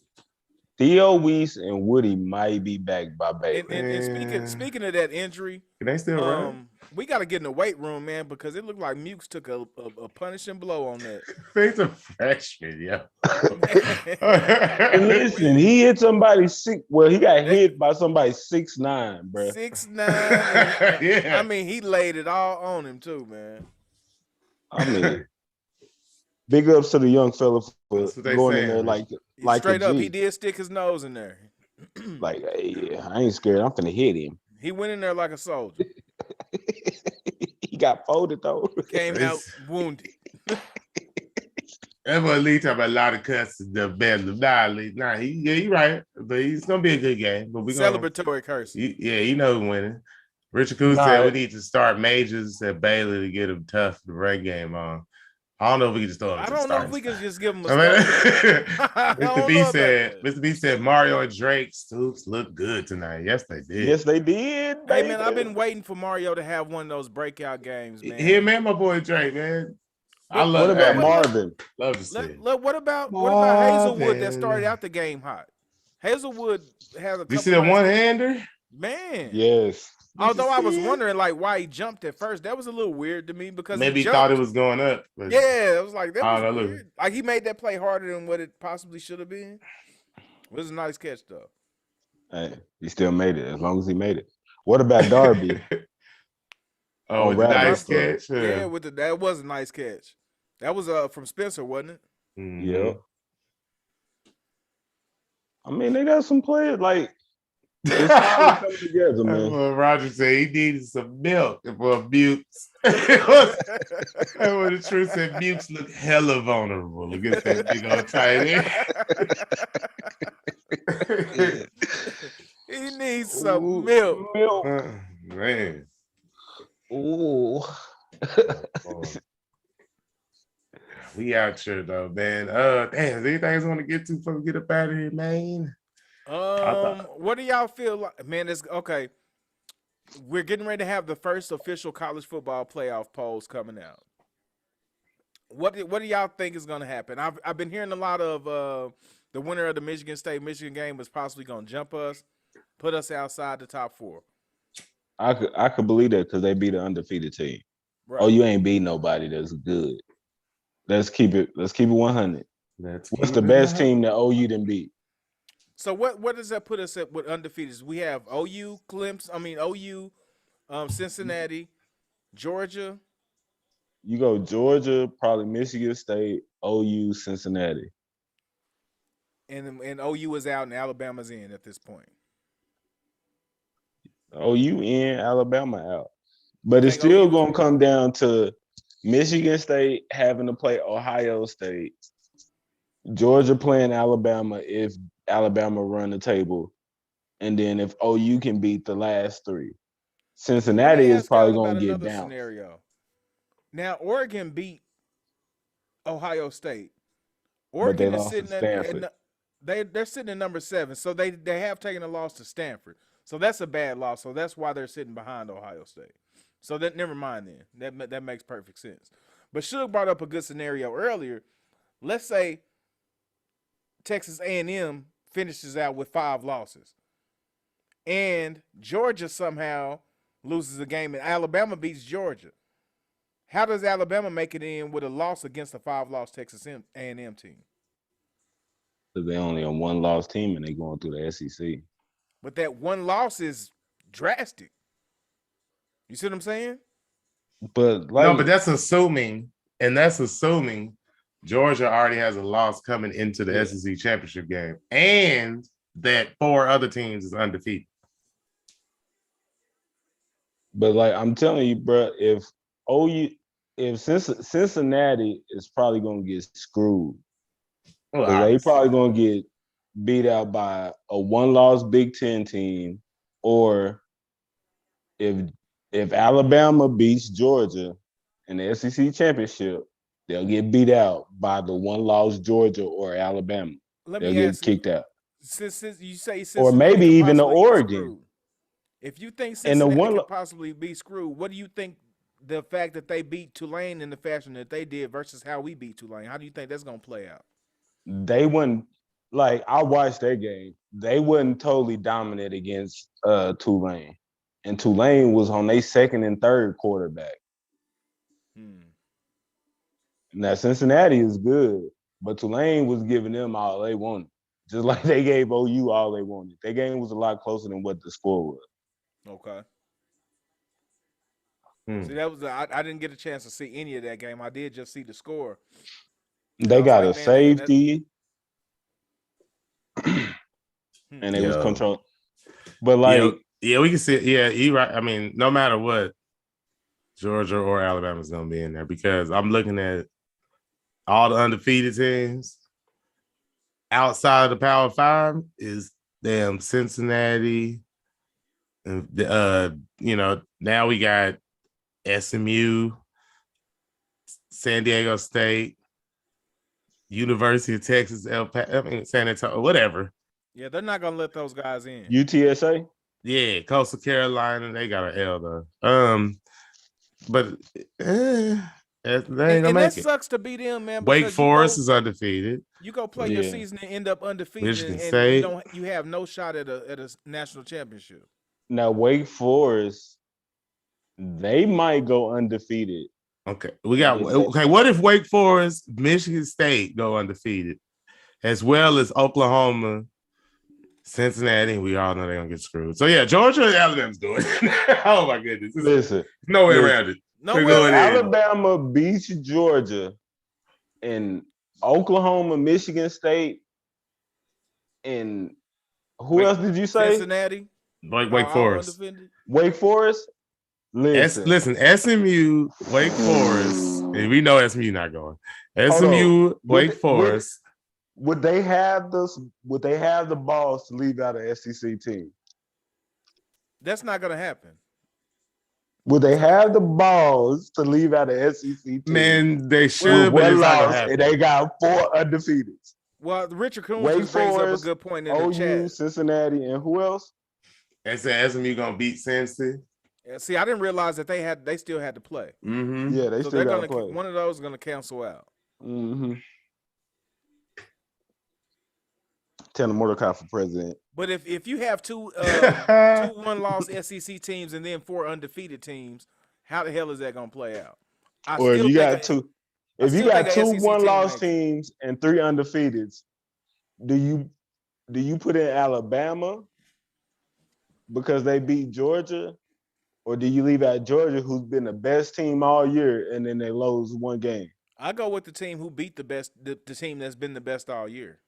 Theo Weiss and Woody might be back by Baylor. And speaking of that injury, can they still run? We got to get in the weight room, man, because it looked like Mukes took a punishing blow on that. He's a freshman, yeah. And listen, he hit somebody he got hit by somebody 6'9", bro. 6'9". Yeah. I mean, he laid it all on him too, man. I mean, big ups to the young fella for going in there like straight up. He did stick his nose in there. Like, hey, I ain't scared. I'm finna hit him. He went in there like a soldier. He got folded though. Came out wounded. That boy Lee talking about a lot of cuts. The bedlam. Nah, he right, but he's gonna be a good game. But we celebratory curse. You know who's winning. Richard Coos said we need to start Majors at Baylor to get him tough the right game on. I don't know if we can just throw him. I don't know if we can just give him a Mr. B said Mario and Drake Stoops look good tonight. Yes, they did. Yes, they did. Hey, man, I've been waiting for Mario to have one of those breakout games, man. Here, man, my boy Drake, man. What about Marvin? Love to see. What about Hazelwood that started out the game hot? Hazelwood has a couple. You see that one-hander? Man. Yes. Although I was wondering why he jumped at first. That was a little weird to me because maybe he thought it was going up. But yeah, it was like that was weird. Like he made that play harder than what it possibly should have been. It was a nice catch though. Hey, he still made it as long as he made it. What about Darby? Nice catch. Yeah, that was a nice catch. That was from Spencer, wasn't it? Mm-hmm. Yeah. I mean, they got some players like. It's all coming together, man. Roger said he needed some milk for Mukes. What the truth said, Mukes look hella vulnerable against that big old tight end. He needs some milk. Man. Ooh. We out here though, man. Damn, is anything I want to get to before we get up out of here, man? What do y'all feel like? Man, it's okay. We're getting ready to have the first official college football playoff polls coming out. What do y'all think is going to happen? I've been hearing a lot of the winner of the Michigan State-Michigan game was possibly going to jump us, put us outside the top 4. I could believe that because they beat an undefeated team. Right. Oh, you ain't beat nobody that's good. Let's keep it 100. What's the best team that OU didn't beat? So what does that put us at with undefeated? We have OU, Cincinnati, Georgia. You go Georgia, probably Michigan State, OU, Cincinnati. And OU is out and Alabama's in at this point. OU in, Alabama out. But it's still going to come down to Michigan State having to play Ohio State, Georgia playing Alabama if Alabama run the table, and then if OU can beat the last three. Cincinnati is probably going to get down. Scenario. Now, Oregon beat Ohio State. Oregon is sitting at they're sitting at number 7, so they have taken a loss to Stanford. So that's a bad loss. So that's why they're sitting behind Ohio State. So that never mind then. That makes perfect sense. But Suge brought up a good scenario earlier. Let's say Texas A&M finishes out with 5 losses, and Georgia somehow loses a game, and Alabama beats Georgia. How does Alabama make it in with a loss against a 5-loss Texas A&M team? Because they're only a 1-loss team and they're going through the SEC. But that 1 loss is drastic. You see what I'm saying? But that's assuming Georgia already has a loss coming into the SEC championship game, and that 4 other teams is undefeated. But I'm telling you, bro, if Cincinnati is probably going to get screwed. They probably going to get beat out by a 1-loss Big Ten team, or if Alabama beats Georgia in the SEC championship, they'll get beat out by the 1-loss Georgia or Alabama. They'll get kicked out. Since you say Cincinnati, or maybe even the Oregon. If you think Cincinnati could possibly be screwed, what do you think the fact that they beat Tulane in the fashion that they did versus how we beat Tulane? How do you think that's going to play out? They wouldn't, I watched that game. They wouldn't totally dominate against Tulane. And Tulane was on their second and third quarterback. Now, Cincinnati is good, but Tulane was giving them all they wanted. Just like they gave OU all they wanted. Their game was a lot closer than what the score was. Okay. See, that was I didn't get a chance to see any of that game. I did just see the score. They got a safety. And it was controlled. But we can see it. Yeah, you're right. I mean, no matter what, Georgia or Alabama is going to be in there, because I'm looking at all the undefeated teams outside of the Power 5 is damn Cincinnati. And now we got SMU, San Diego State, University of Texas, San Antonio, whatever. Yeah, they're not gonna let those guys in. UTSA? Yeah, Coastal Carolina, they got an L though. But they ain't gonna make it. Sucks to beat them, man. Wake Forest is undefeated. You go play your season and end up undefeated, Michigan State. you have no shot at a national championship. Now Wake Forest, they might go undefeated. Okay, what if Wake Forest, Michigan State go undefeated, as well as Oklahoma, Cincinnati? We all know they're gonna get screwed. So yeah, Georgia and Alabama's doing it. Oh my goodness! Listen, no way around it. Alabama beats Georgia, and Oklahoma, Michigan State, and who else did you say? Cincinnati. Wake Forest. Wake Forest. Listen, SMU, Wake Forest, and we know SMU not going. SMU, Wake Forest. Would they have the balls to leave out an SEC team? That's not going to happen. Would they have the balls to leave out an SEC team? Man, they should, but it's not going to happen. And they got 4 undefeated. Well, Richard Coons just brings up a good point in the chat. Cincinnati, and who else? They said SMU going to beat Cincy. See, I didn't realize that they still had to play. Mm-hmm. Yeah, they still got to play. One of those is going to cancel out. Mm-hmm. Tell them Mordecai for president. But if you have two 1-loss SEC teams and then 4 undefeated teams, how the hell is that going to play out? If you got two 1-loss teams and 3 undefeateds, do do you put in Alabama because they beat Georgia, or do you leave out Georgia, who's been the best team all year, and then they lose one game? I go with the team who beat the team that's been the best all year.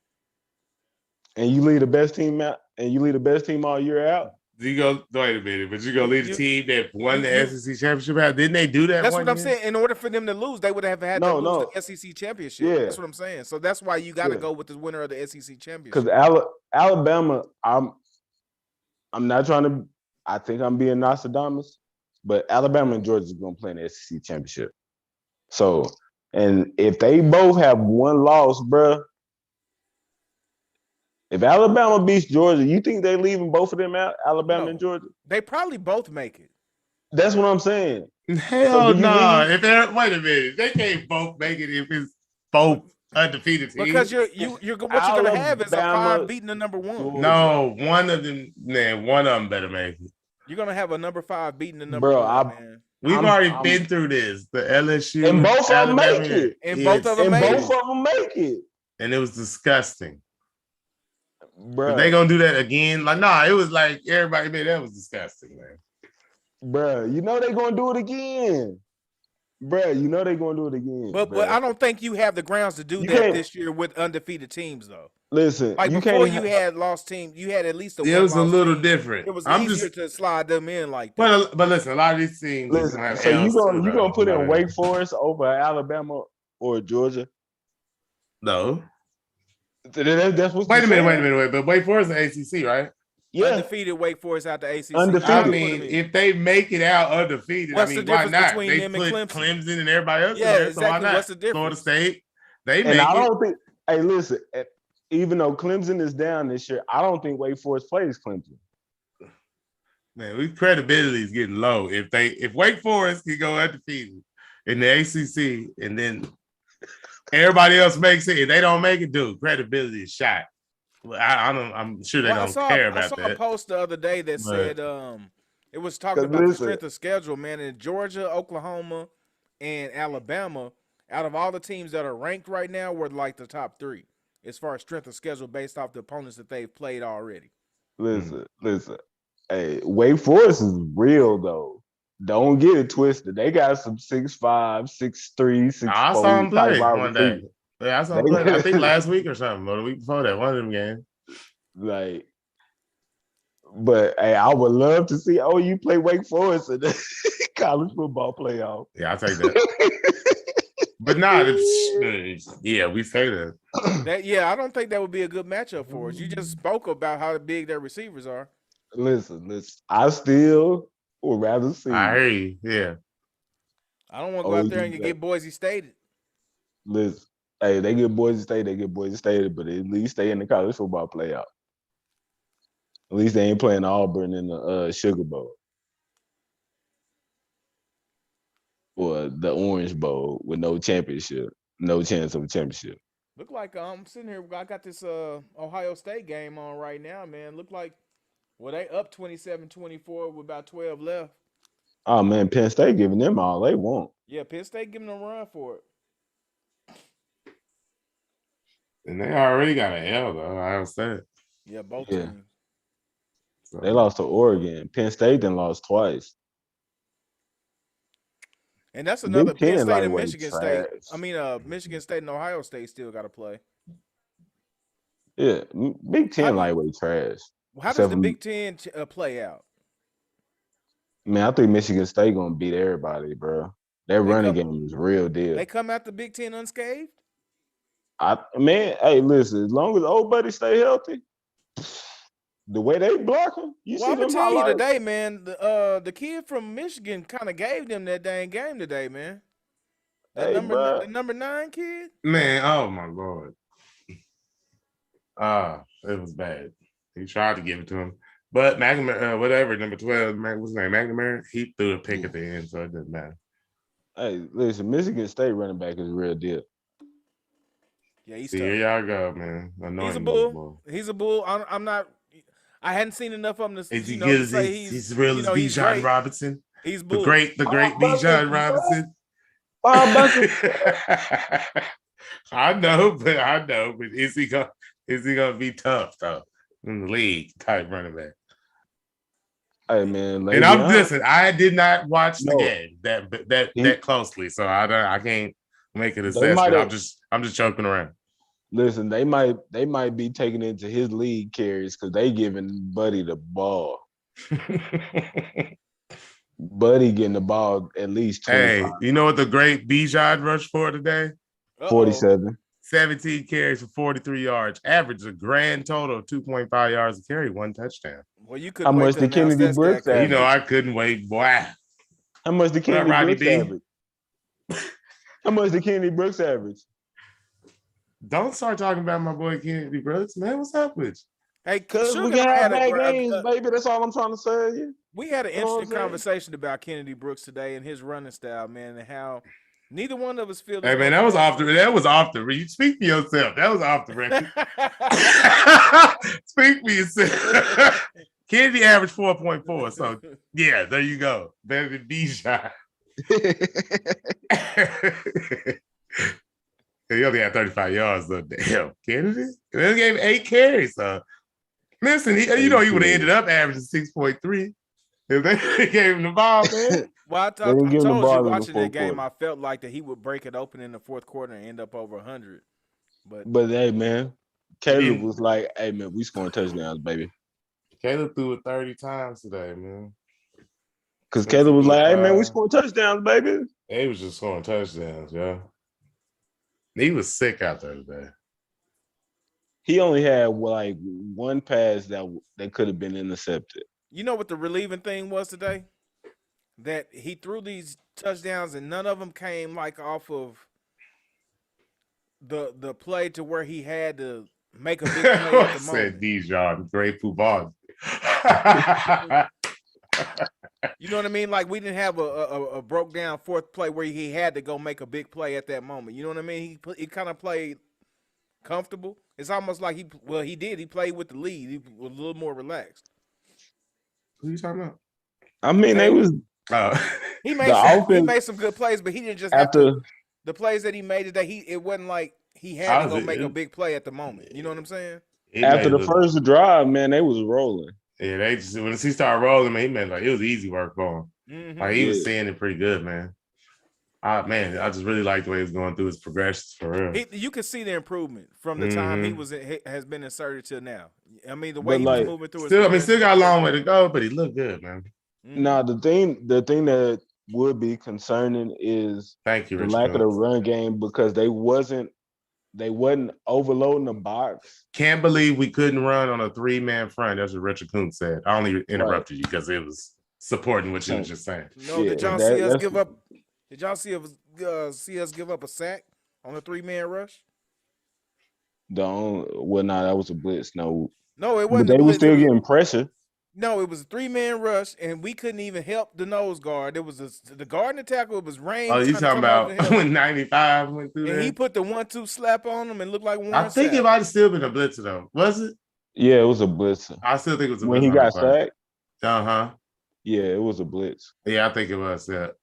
And you leave the best team out, and you leave the best team all year out. You go wait a minute, but you gonna leave the team that won the SEC championship out? Didn't they do that? That's one what I'm year? saying. In order for them to lose, they would have had to lose the SEC championship. Yeah. That's what I'm saying. So that's why you got to go with the winner of the SEC championship. Because Alabama, I'm not trying to. I think I'm being Nostradamus, but Alabama and Georgia is gonna play in the SEC championship. So, and if they both have one loss, bruh. If Alabama beats Georgia, you think they leaving both of them out, Alabama and Georgia? They probably both make it. That's what I'm saying. Hell no. If they're wait a minute, they can't both make it if it's both undefeated teams. Because you're what you're gonna have is a 5 beating the number 1. Georgia. No, one of them better make it. You're gonna have a number 5 beating the number 1, man. We've already been through this. The LSU and both of them make it. And both of them make it. And it was disgusting. Bro, they gonna do that again? Like, nah, it was like everybody, man, that was disgusting, man. Bro, you know they gonna do it again. Bro, you know they gonna do it again. But I don't think you have the grounds to do that this year with undefeated teams, though. Listen, like before you had lost teams, you had at least it was a little different. It was easier to slide them in like that. But listen, a lot of these teams. Listen, so you gonna put in Wake Forest over Alabama or Georgia? No. That's what wait a minute. But Wake Forest is ACC, right? Yeah. Undefeated Wake Forest out the ACC. Undefeated. I mean, if they make it out undefeated, what's the why not? Between they them put and Clemson and everybody else. Yeah, in there, exactly. So why not? What's the difference? Florida State. They and I don't think. Hey, listen. Even though Clemson is down this year, I don't think Wake Forest plays Clemson. Man, credibility is getting low. If Wake Forest can go undefeated in the ACC, and then everybody else makes it, and they don't make it, dude, credibility is shot. I'm sure they don't care about that. I saw a post the other day that said it was talking about the strength of schedule, man. In Georgia, Oklahoma, and Alabama, out of all the teams that are ranked right now, were like the top 3 as far as strength of schedule based off the opponents that they've played already. Listen. Hey, Wake Forest is real though. Don't get it twisted. They got some 6'5", 6'3", 6'4". I saw him play one day. Yeah, I saw him play. I think last week or something, or the week before that, one of them games. Like, but hey, I would love to see you play Wake Forest in the college football playoff. Yeah, I'll take that. But yeah, we say that. I don't think that would be a good matchup for us. You just spoke about how big their receivers are. Listen. I still would rather see. I hear you. Yeah. I don't want to go out there and get Boise State. Listen, hey, they get Boise State, but at least they in the college football playoff. At least they ain't playing Auburn in the Sugar Bowl. Or the Orange Bowl with no championship, no chance of a championship. Look like I'm sitting here. I got this Ohio State game on right now, man. Look like they up 27-24 with about 12 left. Oh man, Penn State giving them all they want. Yeah, Penn State giving them a run for it. And they already got an L though. Ohio State. Yeah, both teams. So, they lost to Oregon. Penn State then lost twice. And that's another Penn State and Michigan trash. State. I mean, Michigan State and Ohio State still got to play. Yeah, Big Ten lightweight trash. How does the Big Ten play out? Man, I think Michigan State gonna beat everybody, bro. Their running game is real deal. They come out the Big Ten unscathed? Hey, listen. As long as old buddy stay healthy, the way they block him, I'm gonna tell you today, man. The kid from Michigan kind of gave them that dang game today, man. The number 9 kid. Man, oh my God. It was bad. He tried to give it to him, but McNamara, number 12, what's his name, McNamara, he threw a pick at the end, so it doesn't matter. Hey, listen, Michigan State running back is a real deal. Yeah, he's tough. Here y'all go, man. He's a bull. He's a bull. I'm not. I hadn't seen enough of him to, is he good to say he's real as Bijan Robinson. He's bull. The great Bijan Robinson. I know, but is he gonna be tough though? in the league type running back. Hey man, And I'm listen. I did not watch the No. game that closely, so I can't make an They assessment. I'm just joking around. Listen, they might be taking it to his league carries because they giving Buddy the ball. Buddy getting the ball at least 25. Hey, you know what the great Bijan rushed for today? 47. 17 carries for 43 yards. Average a grand total of 2.5 yards a carry, 1 touchdown. Well, you couldn't How wait much to did announce Kennedy that Brooks stat, average? You know, I couldn't wait, boy. How much did Kennedy Rodney Brooks B? average? How much did Kennedy Brooks average? Don't start talking about my boy Kennedy Brooks, man. What's up with you? Hey, Because we Sugar can have had bad games, baby. That's all I'm trying to say. we had an You know what I'm interesting saying? conversation about Kennedy Brooks today and his running style, man, and how neither one of us feel. Hey man, that was off the. You speak for yourself. That was off the record. Speak for yourself. Kennedy averaged 4.4. So yeah, there you go. Better than Bijan. He only had 35 yards though. Damn, Kennedy. They gave 8 carries. So listen, he would have ended up averaging 6.3 if they gave him the ball, man. Well, I They didn't give him the told ball you in the watching that fourth game, quarter. I felt like that he would break it open in the fourth quarter and end up over 100. But hey, man, Caleb was like, "Hey, man, we scoring touchdowns, baby." Caleb threw it 30 times today, man. Because Caleb was like, "Hey, man, we scoring touchdowns, baby." He was just scoring touchdowns, yeah. He was sick out there today. He only had like one pass that could have been intercepted. You know what the relieving thing was today? That he threw these touchdowns and none of them came like off of the play to where he had to make a big play at the moment. Said Dijon, great football. You know what I mean? Like we didn't have a broke down fourth play where he had to go make a big play at that moment. You know what I mean? He kind of played comfortable. It's almost like he did. He played with the lead. He was a little more relaxed. Who you talking about? I mean, they was he made some good plays, but he didn't just have the plays that he made today. It wasn't like he had to go make a big play at the moment. You know what I'm saying? After the first drive, man, they was rolling. Yeah, they just when he started rolling, man, he meant like it was easy work for him. Mm-hmm. Like he was seeing it pretty good, man. I just really like the way he was going through his progressions for real. You can see the improvement from the time he has been inserted to now. I mean, the way he was moving through. Still got a long way to go, but he looked good, man. Now the thing that would be concerning is the lack of the run game because they wasn't overloading the box. Can't believe we couldn't run on a 3-man front. That's what Richard Kuntz said. I only interrupted you because it was supporting what you was just saying. No, did y'all see us give up? Did y'all see us give up a sack on a 3-man rush? That was a blitz. No, it wasn't. But they were still getting pressure. No, it was a 3-man rush, and we couldn't even help the nose guard. There was the guard and the tackle. It was rain. Oh, you talking about when 95 went through there? And he put the 1-2 slap on him and looked like one. I think it might have still been a blitzer though. Was it? Yeah, it was a blitzer. I still think it was a blitzer. When he got sacked. Yeah, it was a blitz. Yeah, I think it was that.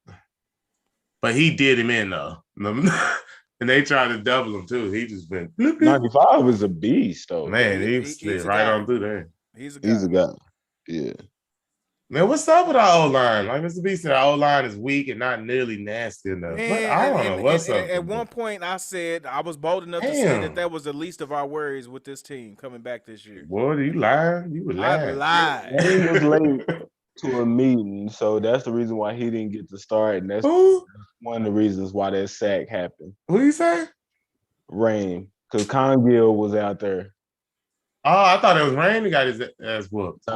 But he did him in though. And they tried to double him too. He just been 95 is a beast though. Man, he slid right on through there. He's a guy. Yeah. Man, what's up with our O-line? Like Mr. B said, our O-line is weak and not nearly nasty enough. Man, I don't know what's up. At one point, I said I was bold enough to say that was the least of our worries with this team coming back this year. Boy, you lying? You were lying. I lied. He was late to a meeting, so that's the reason why he didn't get to start, and that's one of the reasons why that sack happened. Who you say? Rain, because Congill was out there. Oh, I thought it was Rain who got his ass whooped.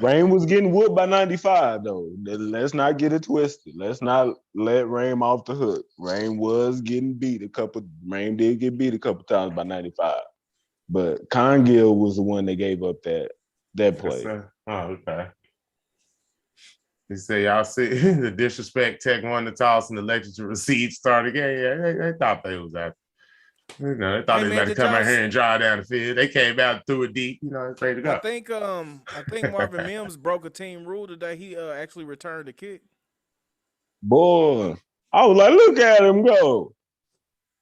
Rain was getting whooped by 95, though. Let's not get it twisted. Let's not let Rain off the hook. Rain was getting beat Rain did get beat a couple times by 95. But Congill was the one that gave up that play. Oh, okay. He said, y'all see the disrespect Tech won the toss and elected to recede start again. Yeah, they thought they was out. You know, they thought they was about to come out here and drive down the field. They came out, threw it deep, ready to go. I think Marvin Mims broke a team rule today. He actually returned the kick. Boy, I was like, look at him go.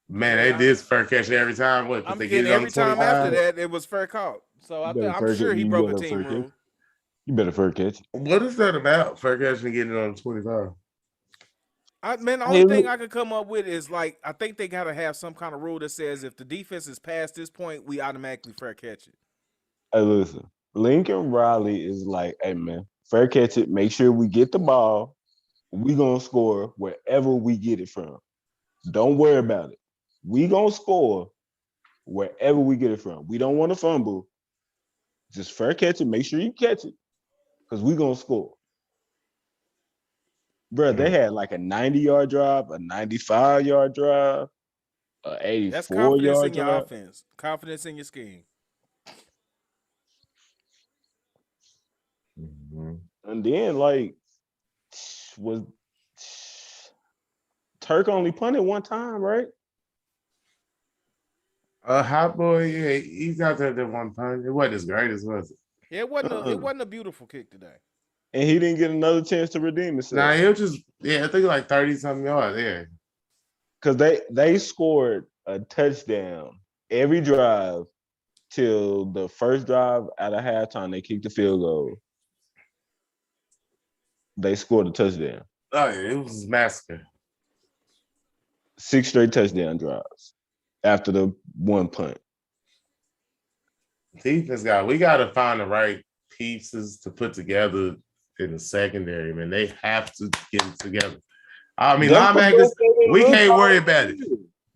Man, they did fair catch every time. What? I'm getting every time after that, it was fair caught. So I'm sure he broke a team rule. You better fair catch. What is that about? Fair catching getting it on 25. The only thing I could come up with is like I think they gotta have some kind of rule that says if the defense is past this point, we automatically fair catch it. Hey, listen, Lincoln Riley is like, hey man, fair catch it. Make sure we get the ball. We gonna score wherever we get it from. Don't worry about it. We gonna score wherever we get it from. We don't want to fumble. Just fair catch it. Make sure you catch it, because we gonna score. Bro, they had like a 90-yard drive, a 95-yard drive, a 84-yard That's confidence in your drive. offense, confidence in your scheme. Mm-hmm. And then was Turk only punted one time, right? Hot boy, yeah, he's out there that one punch. It wasn't as great as was it? Yeah, it wasn't a beautiful kick today. And he didn't get another chance to redeem himself. Nah, it was just I think like 30-something yards. Yeah. Because they scored a touchdown every drive till the first drive out of halftime. They kicked the field goal. They scored a touchdown. Oh yeah, it was a massacre. 6 straight touchdown drives after the one punt. Defense we got to find the right pieces to put together in the secondary, man. They have to get it together. I mean, linebackers, we can't worry about it.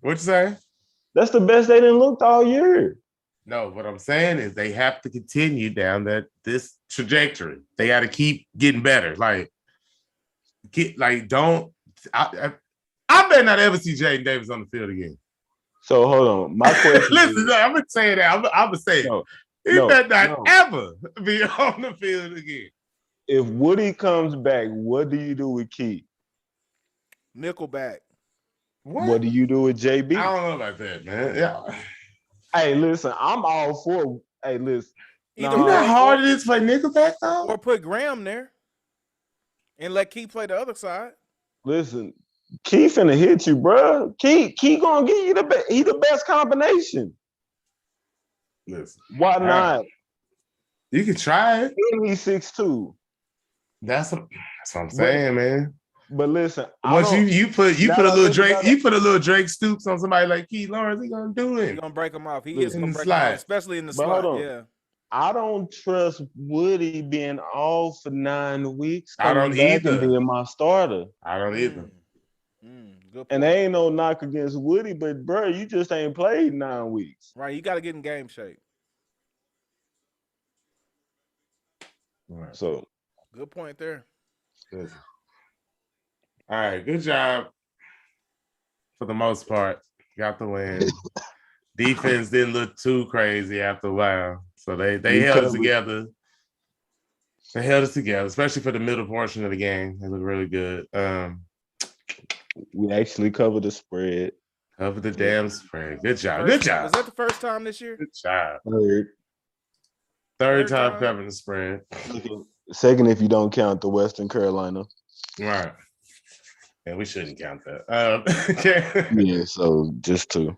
What you say? That's the best they didn't look all year. No, what I'm saying is they have to continue down this trajectory. They got to keep getting better. I bet not ever see Jaden Davis on the field again. So hold on. My question Listen, I'm gonna say that. I'm gonna say it. He better not ever be on the field again. If Woody comes back, what do you do with Key? Nickelback. What do you do with JB? I don't know about that, man. Yeah. Hey, listen, I'm all for. Hey, listen. You know how hard it is to play Nickelback though? Or put Graham there and let Key play the other side. Listen, Key finna hit you, bro. Key gonna give you the best. He the best combination. Listen, why not? You can try it. He's 6'2". That's what I'm saying, man. But listen, once you put a little Drake Stoops on somebody like Keith Lawrence, he gonna do it. He gonna break him off. He is gonna break him off, especially in the slot. Yeah. I don't trust Woody being off for 9 weeks. I don't either. Being my starter. I don't either. Good point. And there ain't no knock against Woody, but bro, you just ain't played 9 weeks. Right, you got to get in game shape. Right. So, good point there. Good. All right, good job. For the most part, got the win. Defense didn't look too crazy after a while, so they held it together. They held us together, especially for the middle portion of the game. They looked really good. We actually covered the spread. Covered the damn spread. Good job. Good job. Was that the first time this year? Good job. Third time covering the spread. Second, if you don't count the Western Carolina. Right. Yeah, we shouldn't count that. Yeah, so just 2.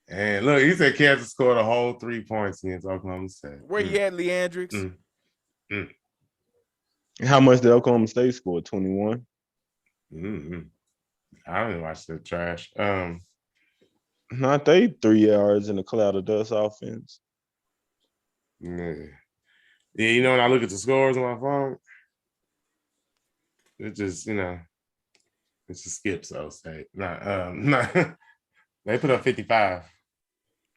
And look, he said Kansas scored a whole 3 points against Oklahoma State. Where you at, Leandrix? How much did Oklahoma State score? 21? Mm-hmm. I don't even watch the trash. Not they 3 yards in a cloud of dust offense. Yeah, you know when I look at the scores on my phone, it just skips those State. They put up 55.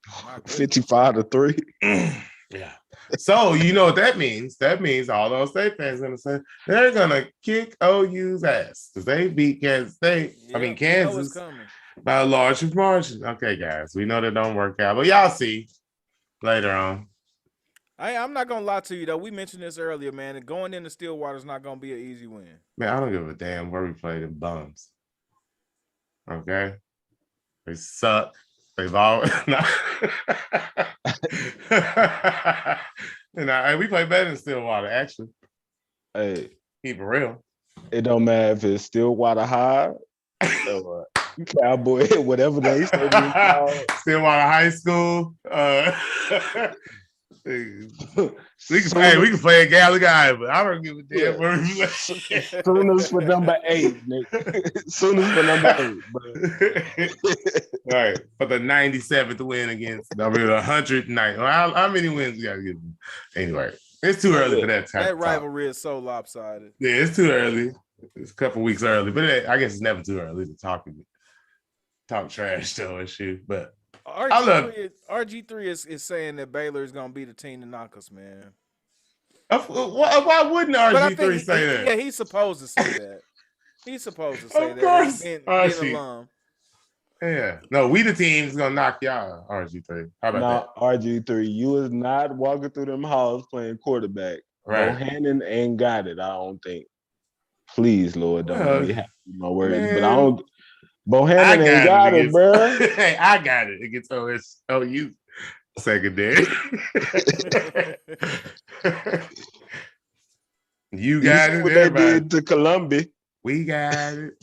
55-3. Yeah. So you know what that means? That means all those State fans are gonna say they're gonna kick OU's ass because they beat Kansas State. Yeah, Kansas by a large margin. Okay, guys, we know that don't work out, but y'all see later on. I'm not gonna lie to you though. We mentioned this earlier, man. And going into Stillwater is not gonna be an easy win. Man, I don't give a damn where we play them bums. Okay, they suck. They've all we play better than Stillwater, actually. Hey, keep it real. It don't matter if it's Stillwater High or Cowboy, whatever they say. Stillwater High School. We can play a Galley guy, but I don't give a damn. Yeah. Sooners for number 8, nigga. Sooners for number 8, bro. All right, for the 97th win against the 109. How many wins we got to give them? Anyway, it's too early for that time. That rivalry is so lopsided. Yeah, it's too early. It's a couple weeks early, but I guess it's never too early to talk trash though and shit. But RG3 is saying that Baylor is gonna be the team to knock us, man. Why wouldn't RG3 say that? Yeah, he's supposed to say that. He's supposed to say Of that. course. Being an alum. Yeah. No, we the team's gonna knock y'all, RG3. How about that? RG3, you is not walking through them halls playing quarterback. Right. Bohannon ain't got it, I don't think. Please, Lord, don't let me have my words. Man. But I don't. Bohannon ain't got it, bro. Hey, I got it against OU secondary. You got it. What they did to Columbia. We got it.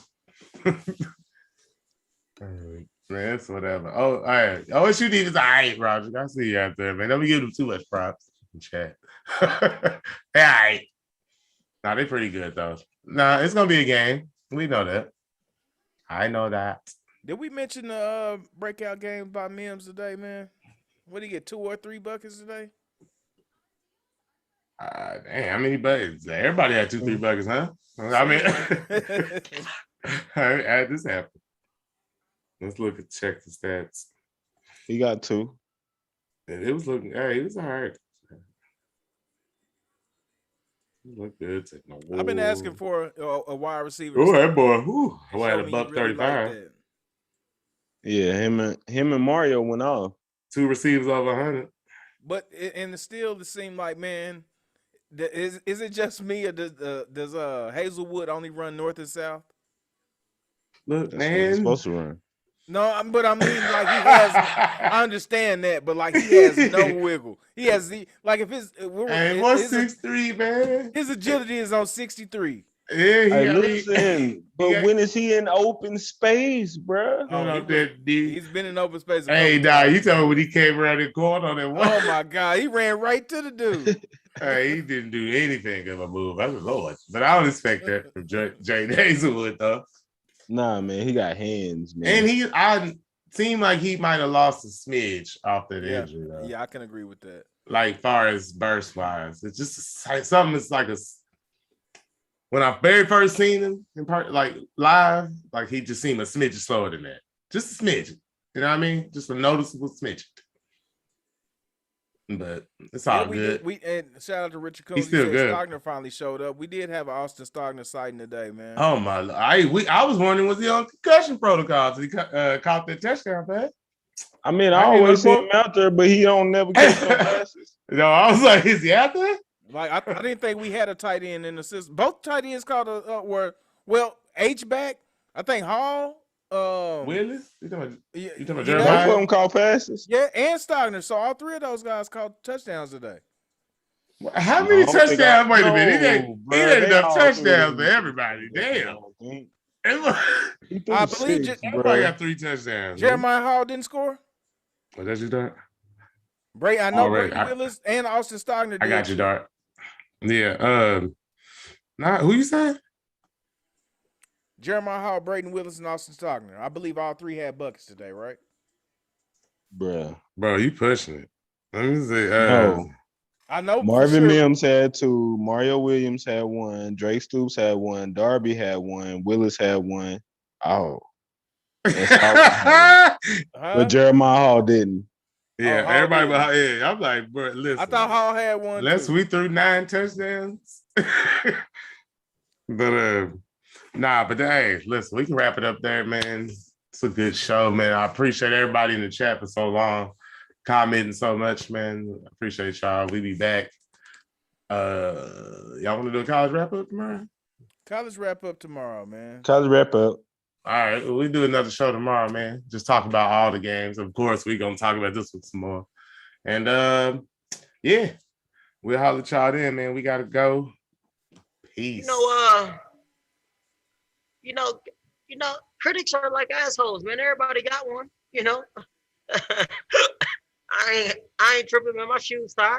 Man, it's whatever. Oh, all right. OSU defense, all right, Roger. I see you out there, man. Don't be giving them too much props in chat. All right. Nah, they're pretty good, though. Nah, it's going to be a game. We know that. I know that. Did we mention the breakout game by Mims today, man? What did he get, 2 or 3 buckets today? Damn, how many buckets? Everybody had 2-3 buckets, huh? I mean, how did this happen? Let's check the stats. He got 2. And it was looking, he was all right. He looked good. I've been asking for a wide receiver. Oh, that boy. Whew. I had a $135. Like yeah, him and Mario went off. 2 receivers over 100. But and still, it seemed like, man, is it just me or does Hazelwood only run north and south? Look, That's man, what he's supposed to run. No, but I mean, like he has. I understand that, but like he has no wiggle. He has if his. Hey, what's 6'3", man? His agility is on 63. Yeah, listen, but when is he in open space, bro? He's been in open space. Hey, you tell me when he came around the corner on that one. Oh my God, he ran right to the dude. Hey, he didn't do anything of a move. I was Lord, but I don't expect that from Jay Hazelwood though. Nah, man, he got hands, man. And I seemed like he might have lost a smidge off that injury. Though. Yeah, I can agree with that. Like far as burst wise, it's just something that's like when I very first seen him in part, like live, like he just seemed a smidge slower than that. Just a smidge. You know what I mean? Just a noticeable smidge. But it's all good. And shout out to Richard Coons. He's still good. Stogner finally showed up. We did have an Austin Stogner sighting today, man. Oh my! I was wondering, was he on concussion protocol? Did he caught that touchdown pass? I mean, I always see him out there, but he don't never get no passes. No, I was like, is he out there? Like I didn't think we had a tight end in the system. Both tight ends called H back. I think Hall. Willis? You talking about Jeremiah? Both of them called passes. Yeah, and Stogner. So all 3 of those guys called touchdowns today. How many touchdowns? Wait a minute. He had enough touchdowns for everybody. Damn. I believe everybody got 3 touchdowns. Jeremiah Hall didn't score? What did you do? I know Brady Willis and Austin Stogner did. I got you, Dart. Yeah. Who you saying? Jeremiah Hall, Braden Willis, and Austin Stogner. I believe all 3 had buckets today, right? Bro, you pushing it. Let me see. No. I know. Marvin Mims had 2. Mario Williams had 1. Drake Stoops had 1. Darby had 1. Willis had 1. Oh. But Jeremiah Hall didn't. Yeah, everybody behind. Yeah, I'm like, bro, listen. I thought Hall had 1. Unless we threw 9 touchdowns. But but hey, listen, we can wrap it up there, man. It's a good show, man. I appreciate everybody in the chat for so long, commenting so much, man. I appreciate y'all. We be back. Y'all want to do a college wrap up tomorrow? College wrap up tomorrow, man. College wrap up. All right, well, we do another show tomorrow, man. Just talk about all the games. Of course, we're gonna talk about this one some more. And yeah, we'll holler at y'all then, man. We gotta go. Peace. You know, critics are like assholes, man. Everybody got one, I ain't tripping, man. My shoes tied.